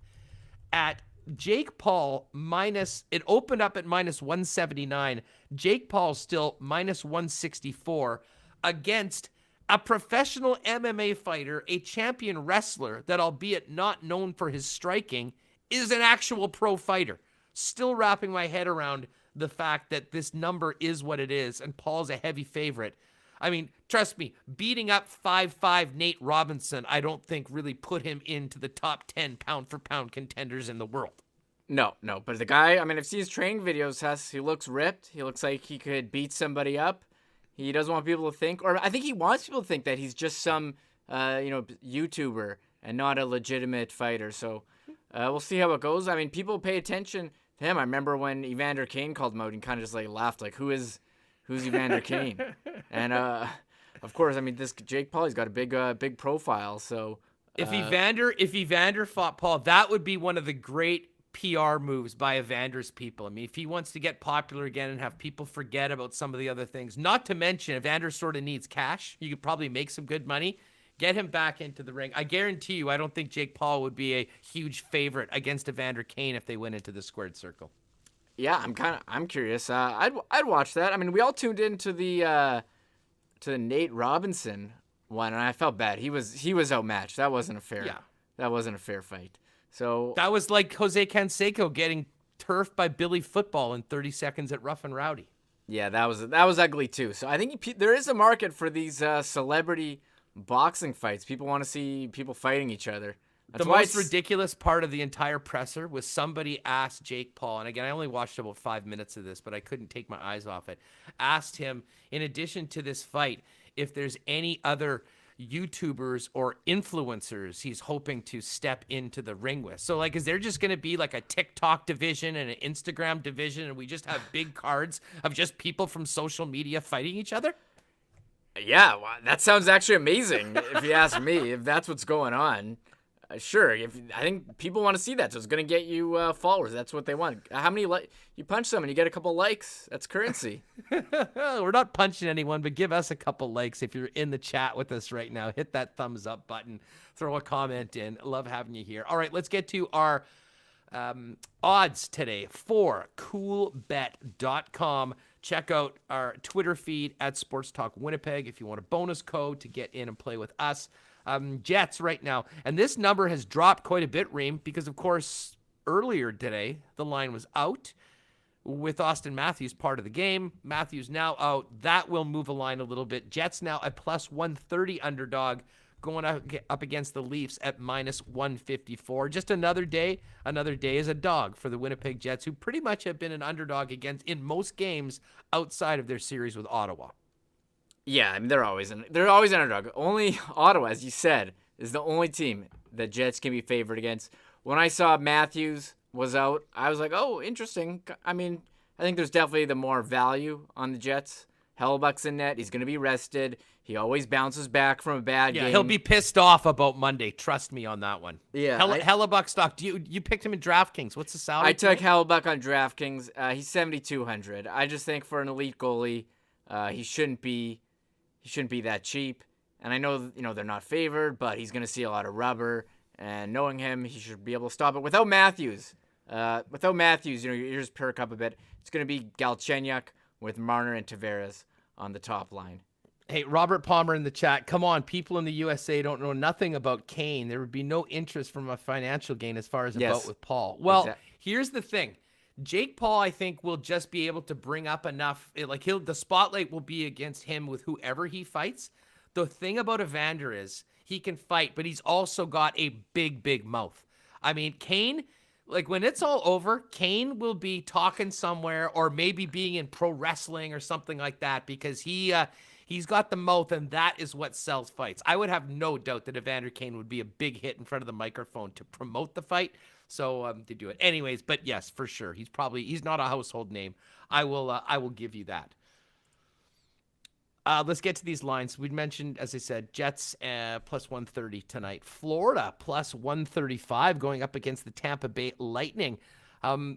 at Jake Paul it opened up at minus 179. Jake Paul still minus 164 against a professional MMA fighter, a champion wrestler that, albeit not known for his striking, is an actual pro fighter. Still wrapping my head around the fact that this number is what it is, and Paul's a heavy favorite. I mean, trust me, beating up 5'5" Nate Robinson, I don't think really put him into the top 10 pound-for-pound contenders in the world. No. But the guy, I mean, I've seen his training videos, he looks ripped. He looks like he could beat somebody up. He doesn't want people to think, or I think he wants people to think that he's just some, YouTuber and not a legitimate fighter. So we'll see how it goes. I mean, people pay attention to him. I remember when Evander Kane called him out and kind of just like laughed, like, who's Evander Kane? And of course, I mean, this Jake Paul, he's got a big profile. So if Evander fought Paul, that would be one of the great PR moves by Evander's people. I mean, if he wants to get popular again and have people forget about some of the other things, not to mention Evander sort of needs cash. You could probably make some good money. Get him back into the ring. I guarantee you, I don't think Jake Paul would be a huge favorite against Evander Kane if they went into the squared circle. Yeah, I'm curious. I'd watch that. I mean, we all tuned into the Nate Robinson one, and I felt bad. He was outmatched. That wasn't a fair fight. So that was like Jose Canseco getting turfed by Billy Football in 30 seconds at Rough and Rowdy. Yeah, that was ugly too. So I think there is a market for these celebrity boxing fights. People want to see people fighting each other. The most ridiculous part of the entire presser was somebody asked Jake Paul, and again, I only watched about 5 minutes of this, but I couldn't take my eyes off it, asked him, in addition to this fight, if there's any other YouTubers or influencers he's hoping to step into the ring with. So, like, is there just going to be like a TikTok division and an Instagram division, and we just have big cards of just people from social media fighting each other? Yeah, well, that sounds actually amazing, if you ask me, if that's what's going on. Sure, I think people want to see that, so it's going to get you followers. That's what they want. How many you punch someone, you get a couple likes. That's currency. We're not punching anyone, but give us a couple likes if you're in the chat with us right now. Hit that thumbs up button. Throw a comment in. Love having you here. All right, let's get to our odds today for coolbet.com. Check out our Twitter feed at Sports Talk Winnipeg if you want a bonus code to get in and play with us. Jets right now. And this number has dropped quite a bit, Reem, because, of course, earlier today, the line was out with Austin Matthews part of the game. Matthews now out. That will move a line a little bit. Jets now a plus 130 underdog going up against the Leafs at minus 154. Just another day as a dog for the Winnipeg Jets, who pretty much have been an underdog in most games outside of their series with Ottawa. Yeah, I mean, they're always an underdog. Only Ottawa, as you said, is the only team the Jets can be favored against. When I saw Matthews was out, I was like, oh, interesting. I mean, I think there's definitely the more value on the Jets. Hellebuyck's in net. He's going to be rested. He always bounces back from a bad game. He'll be pissed off about Monday. Trust me on that one. Yeah. Hellebuyck stock. You picked him in DraftKings. What's the salary? I took Hellebuyck on DraftKings. He's 7,200. I just think for an elite goalie, he shouldn't be that cheap. And I know, they're not favored, but he's going to see a lot of rubber. And knowing him, he should be able to stop it. Without Matthews, you just perk up a bit. It's going to be Galchenyuk with Marner and Tavares on the top line. Hey, Robert Palmer in the chat. Come on, people in the USA don't know nothing about Kane. There would be no interest from a financial gain as far as a vote with Paul. Well, Here's the thing. Jake Paul, I think, will just be able to bring up enough. The spotlight will be against him with whoever he fights. The thing about Evander is he can fight, but he's also got a big, big mouth. I mean, Kane, when it's all over, Kane will be talking somewhere or maybe being in pro wrestling or something like that because he's got the mouth, and that is what sells fights. I would have no doubt that Evander Kane would be a big hit in front of the microphone to promote the fight. So to do it. Anyways, but yes, for sure. He's not a household name. I will give you that. Let's get to these lines. We mentioned, as I said, Jets plus 130 tonight. Florida plus 135 going up against the Tampa Bay Lightning.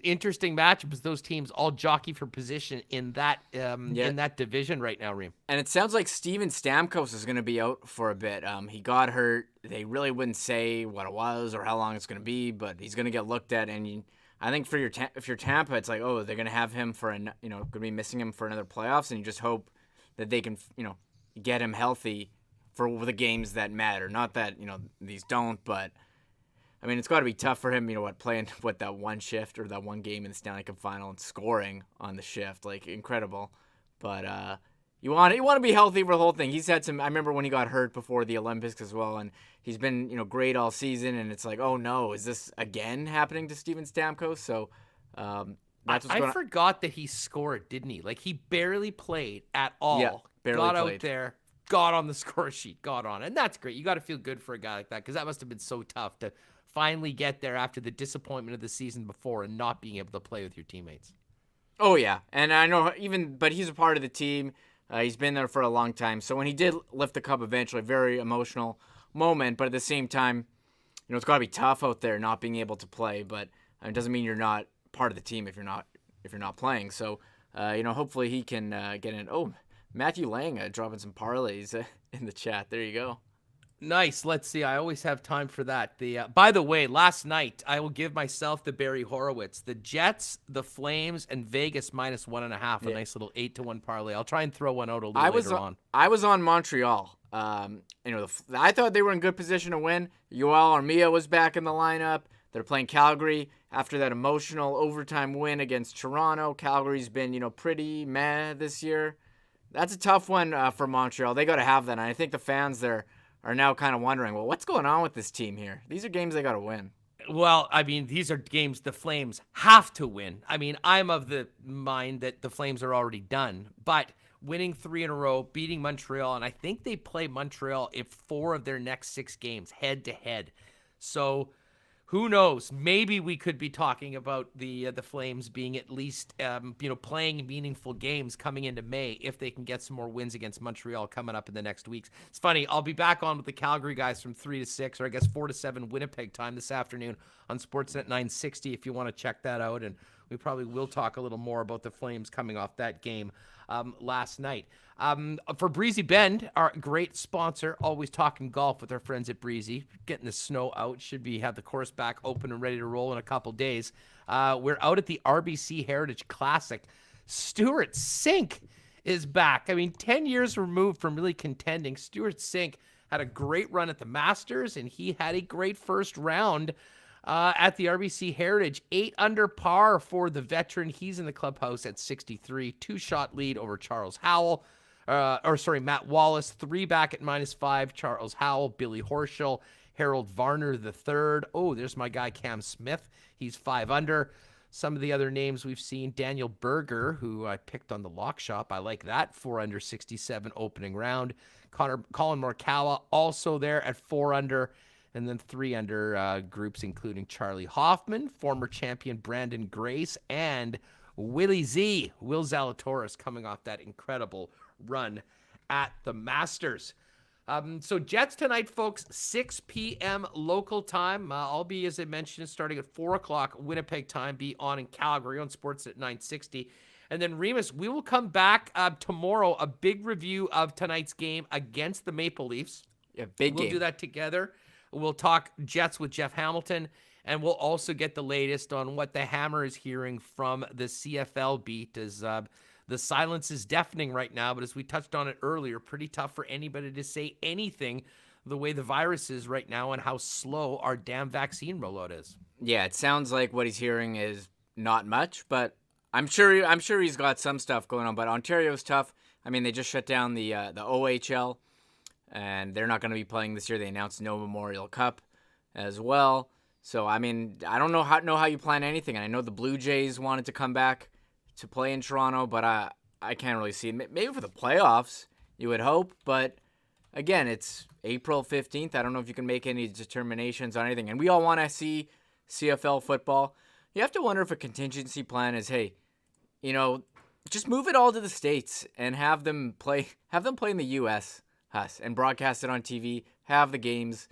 Interesting matchup because those teams all jockey for position in that division right now, Reem. And it sounds like Steven Stamkos is going to be out for a bit. He got hurt. They really wouldn't say what it was or how long it's going to be, but he's going to get looked at. And I think for if you're Tampa, it's like, oh, they're going to have him for going to be missing him for another playoffs, and you just hope that they can get him healthy for the games that matter. Not that these don't, but. I mean, it's got to be tough for him, playing that one shift or that one game in the Stanley Cup final and scoring on the shift, incredible. But you want to be healthy for the whole thing. He's had some. I remember when he got hurt before the Olympics as well, and he's been great all season. And it's like, oh no, is this again happening to Steven Stamkos? So I forgot that he scored, didn't he? He barely played at all. Yeah, barely got played. Out there, got on the score sheet, got on, and that's great. You got to feel good for a guy like that because that must have been so tough to finally get there after the disappointment of the season before and not being able to play with your teammates. Oh, yeah. And I know but he's a part of the team. He's been there for a long time. So when he did lift the cup eventually, very emotional moment. But at the same time, it's got to be tough out there not being able to play. But it doesn't mean you're not part of the team if you're not playing. So, hopefully he can get in. Oh, Matthew Lang dropping some parlays in the chat. There you go. Nice. Let's see. I always have time for that. By the way, last night, I will give myself the Barry Horowitz. The Jets, the Flames, and Vegas minus 1.5. A nice little 8-1 parlay. I'll try and throw one out a little later on. I was on Montreal. I thought they were in good position to win. Yoel Armia was back in the lineup. They're playing Calgary after that emotional overtime win against Toronto. Calgary's been, pretty meh this year. That's a tough one for Montreal. They got to have that. And I think the fans there are now kind of wondering, well, what's going on with this team here? These are games they got to win. Well, I mean, these are games the Flames have to win. I mean, I'm of the mind that the Flames are already done, but winning 3 in a row, beating Montreal, and I think they play Montreal in 4 of their next 6 games head to head. So who knows? Maybe we could be talking about the Flames being at least playing meaningful games coming into May if they can get some more wins against Montreal coming up in the next weeks. It's funny. I'll be back on with the Calgary guys from 3 to 6, or I guess 4 to 7 Winnipeg time this afternoon on Sportsnet 960 if you want to check that out. And we probably will talk a little more about the Flames coming off that game last night. For Breezy Bend, our great sponsor, always talking golf with our friends at Breezy, getting the snow out. Should be have the course back open and ready to roll in a couple days. We're out at the RBC Heritage Classic. Stuart Sink is back. I mean, 10 years removed from really contending. Stuart Sink had a great run at the Masters, and he had a great first round at the RBC Heritage. 8 under par for the veteran. He's in the clubhouse at 63. 2-shot lead over Charles Howell. Matt Wallace. 3 back at -5. Charles Howell, Billy Horschel, Harold Varner III. Oh, there's my guy Cam Smith. He's 5 under. Some of the other names we've seen, Daniel Berger, who I picked on the lock shop. I like that. 4 under, 67 opening round. Colin Morikawa also there at 4 under. And then 3 under groups including Charlie Hoffman, former champion Brandon Grace, and Willie Z, Will Zalatoris, coming off that incredible run at the Masters. So Jets tonight, folks, 6 p.m. local time. I'll be, as I mentioned, starting at 4 o'clock Winnipeg time, be on in Calgary on Sportsnet 960. And then, Remis, we will come back tomorrow, a big review of tonight's game against the Maple Leafs. Yeah, big game. We'll do that together. We'll talk Jets with Jeff Hamilton, and we'll also get the latest on what the Hammer is hearing from the CFL beat, as the silence is deafening right now, but as we touched on it earlier, pretty tough for anybody to say anything the way the virus is right now and how slow our damn vaccine rollout is. Yeah, it sounds like what he's hearing is not much, but I'm sure he's got some stuff going on. But Ontario's tough. I mean, they just shut down the OHL, and they're not going to be playing this year. They announced no Memorial Cup as well. So, I mean, I don't know how you plan anything. And I know the Blue Jays wanted to come back to play in Toronto, but I can't really see it. Maybe for the playoffs, you would hope. But, again, it's April 15th. I don't know if you can make any determinations on anything. And we all want to see CFL football. You have to wonder if a contingency plan is, hey, just move it all to the States and have them play in the U.S. and broadcast it on TV, have the games,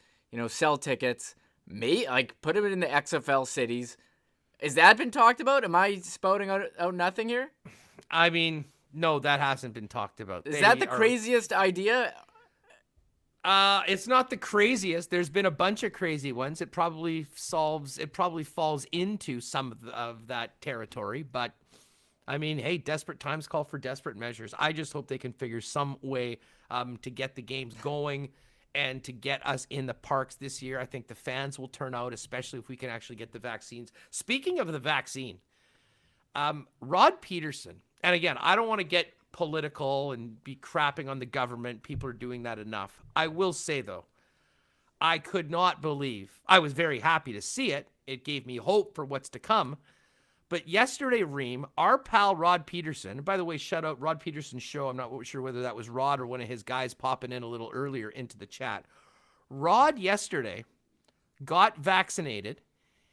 sell tickets, put them in the XFL cities. Has that been talked about? Am I spouting out nothing here? I mean, no, that hasn't been talked about. Is that the craziest idea? It's not the craziest. There's been a bunch of crazy ones. It probably falls into some of that territory. But, I mean, hey, desperate times call for desperate measures. I just hope they can figure some way to get the games going and to get us in the parks this year. I think the fans will turn out, especially if we can actually get the vaccines. Speaking of the vaccine, Rod Peterson, and again, I don't want to get political and be crapping on the government. People are doing that enough. I will say, though, I could not believe. I was very happy to see it. It gave me hope for what's to come. But yesterday, Reem, our pal Rod Peterson, and by the way, shout out Rod Peterson's show. I'm not sure whether that was Rod or one of his guys popping in a little earlier into the chat. Rod yesterday got vaccinated.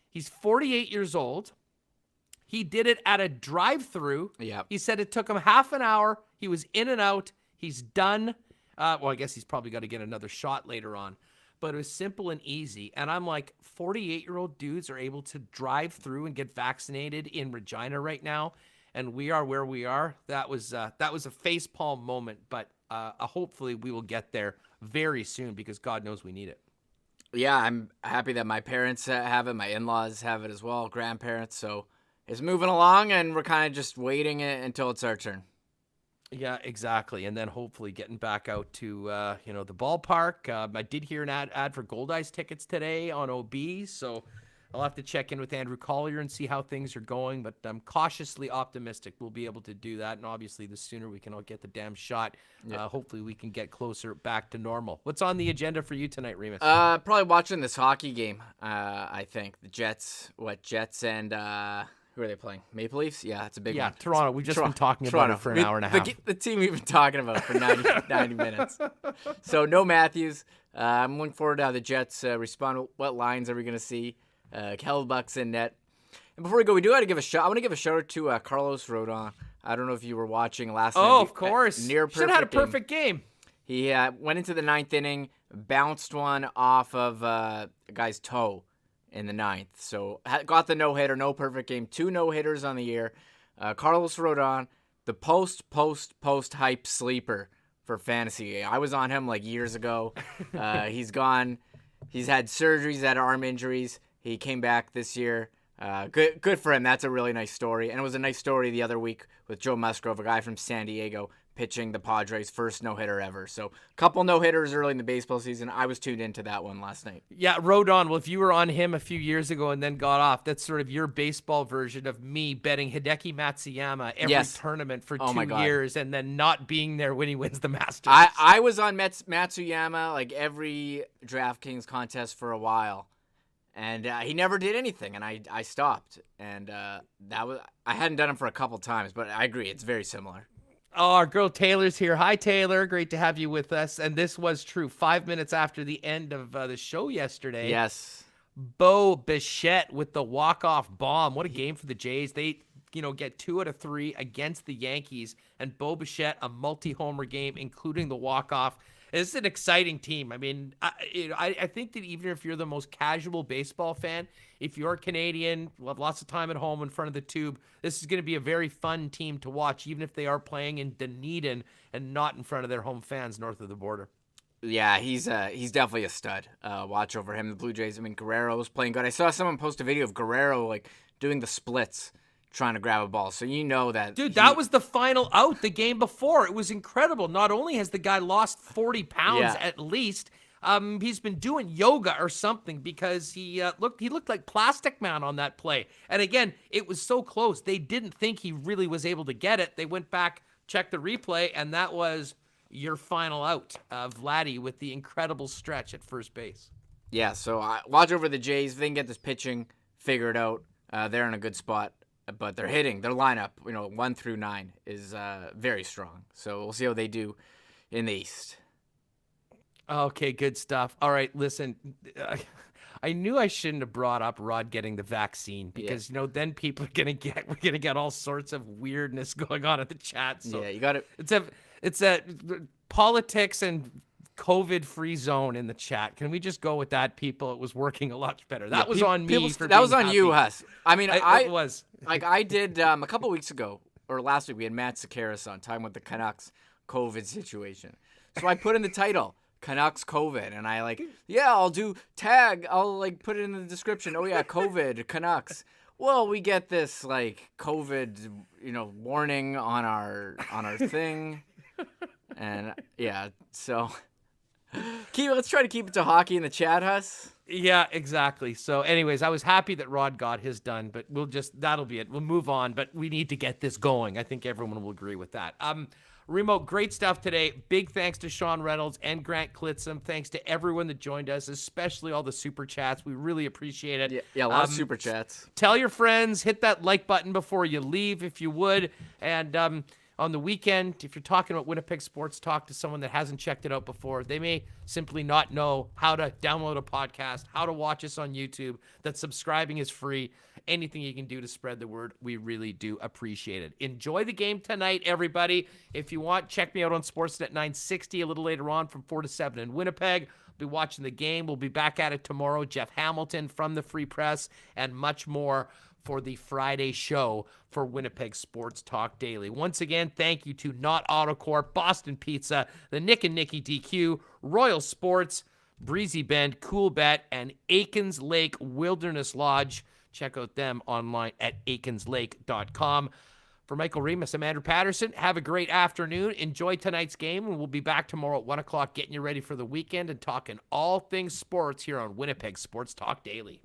He's 48 years old. He did it at a drive-through. Yep. He said it took him half an hour. He was in and out. He's done. Well, I guess he's probably got to get another shot later on. But it was simple and easy. And I'm like, 48-year-old dudes are able to drive through and get vaccinated in Regina right now. And we are where we are. That was a facepalm moment. But hopefully we will get there very soon because God knows we need it. Yeah, I'm happy that my parents have it. My in-laws have it as well, grandparents. So it's moving along, and we're kind of just waiting until it's our turn. Yeah, exactly. And then hopefully getting back out to, the ballpark. I did hear an ad for Gold Eyes tickets today on OB, so I'll have to check in with Andrew Collier and see how things are going, but I'm cautiously optimistic we'll be able to do that. And obviously the sooner we can all get the damn shot, hopefully we can get closer back to normal. What's on the agenda for you tonight, Remis? Probably watching this hockey game, I think. The Jets and... who are they playing? Maple Leafs? Yeah, it's a big one. Yeah, Toronto. We've just been talking about it for an hour and a half. The team we've been talking about for 90 minutes. So no Matthews. I'm looking forward to how the Jets respond. What lines are we going to see? Hellbuck's in net. And before we go, I want to give a shout out to Carlos Rodon. I don't know if you were watching last night. Oh, of course. Near perfect. Should have had a perfect game. He went into the ninth inning, bounced one off of a guy's toe in the ninth. So got the no-hitter, no perfect game. 2 no-hitters on the year. Carlos Rodon, the post-hype sleeper for fantasy. I was on him like years ago. He's gone. He's had surgeries, had arm injuries. He came back this year. Good for him. That's a really nice story. And it was a nice story the other week with Joe Musgrove, a guy from San Diego, pitching the Padres' first no-hitter ever. So a couple no-hitters early in the baseball season. I was tuned into that one last night. Yeah, Rodon, well, if you were on him a few years ago and then got off, that's sort of your baseball version of me betting Hideki Matsuyama every tournament for 2 years and then not being there when he wins the Masters. I was on Matsuyama like every DraftKings contest for a while. And he never did anything, and I stopped. And I hadn't done him for a couple times, but I agree, it's very similar. Oh, our girl Taylor's here. Hi, Taylor. Great to have you with us. And this was true. 5 minutes after the end of the show yesterday. Yes. Bo Bichette with the walk-off bomb. What a game for the Jays. They, get 2 out of 3 against the Yankees. And Bo Bichette, a multi-homer game, including the walk-off. This is an exciting team. I mean, I think that even if you're the most casual baseball fan, if you're Canadian, will have lots of time at home in front of the tube, this is going to be a very fun team to watch, even if they are playing in Dunedin and not in front of their home fans north of the border. Yeah, he's definitely a stud. Watch over him. The Blue Jays, Guerrero was playing good. I saw someone post a video of Guerrero, doing the splits, trying to grab a ball. So you know that. Dude, that was the final out the game before. It was incredible. Not only has the guy lost 40 pounds at least, he's been doing yoga or something because he looked like Plastic Man on that play. And again, it was so close. They didn't think he really was able to get it. They went back, checked the replay, and that was your final out. Vladdy with the incredible stretch at first base. Yeah, so watch over the Jays. If they can get this pitching figured out, they're in a good spot. But they're hitting. Their lineup, 1 through 9, is very strong. So we'll see how they do in the East. Okay, good stuff. All right, listen, I knew I shouldn't have brought up Rod getting the vaccine because then people are gonna get all sorts of weirdness going on at the chat. So yeah, you got it. It's a politics and COVID-free zone in the chat. Can we just go with that, people? It was working a lot better. That was on me. That was on you, Huss. I mean, it was. I did a couple weeks ago, or last week, we had Matt Sakaris on talking about the Canucks COVID situation. So I put in the title, Canucks COVID, and I'll do tag. I'll put it in the description. Oh yeah, COVID, Canucks. Well, we get this COVID, warning on our thing, and yeah, so. Let's try to keep it to hockey in the chat, Huss. Yeah, exactly. So anyways, I was happy that Rod got his done, but that'll be it. We'll move on, but we need to get this going. I think everyone will agree with that. Remo, great stuff today. Big thanks to Sean Reynolds and Grant Clitsome. Thanks to everyone that joined us, especially all the super chats. We really appreciate it. Yeah, a lot of super chats. Tell your friends, hit that like button before you leave if you would. And on the weekend, if you're talking about Winnipeg Sports Talk to someone that hasn't checked it out before, they may simply not know how to download a podcast, how to watch us on YouTube, that subscribing is free. Anything you can do to spread the word, we really do appreciate it. Enjoy the game tonight, everybody. If you want, check me out on Sportsnet 960 a little later on from 4 to 7 in Winnipeg. Be watching the game. We'll be back at it tomorrow. Jeff Hamilton from the Free Press and much more for the Friday show for Winnipeg Sports Talk Daily. Once again, thank you to Not AutoCorp, Boston Pizza, the Nick and Nicky DQ, Royal Sports, Breezy Bend, Cool Bet, and Aikens Lake Wilderness Lodge. Check out them online at aikenslake.com. For Michael Remis, I'm Andrew Paterson. Have a great afternoon. Enjoy tonight's game, and we'll be back tomorrow at 1 o'clock getting you ready for the weekend and talking all things sports here on Winnipeg Sports Talk Daily.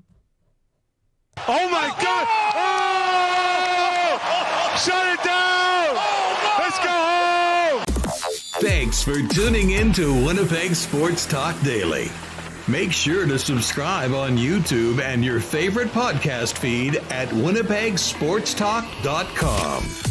Oh my God! Oh! Shut it down! Let's go home! Thanks for tuning in to Winnipeg Sports Talk Daily. Make sure to subscribe on YouTube and your favorite podcast feed at winnipegsportstalk.com.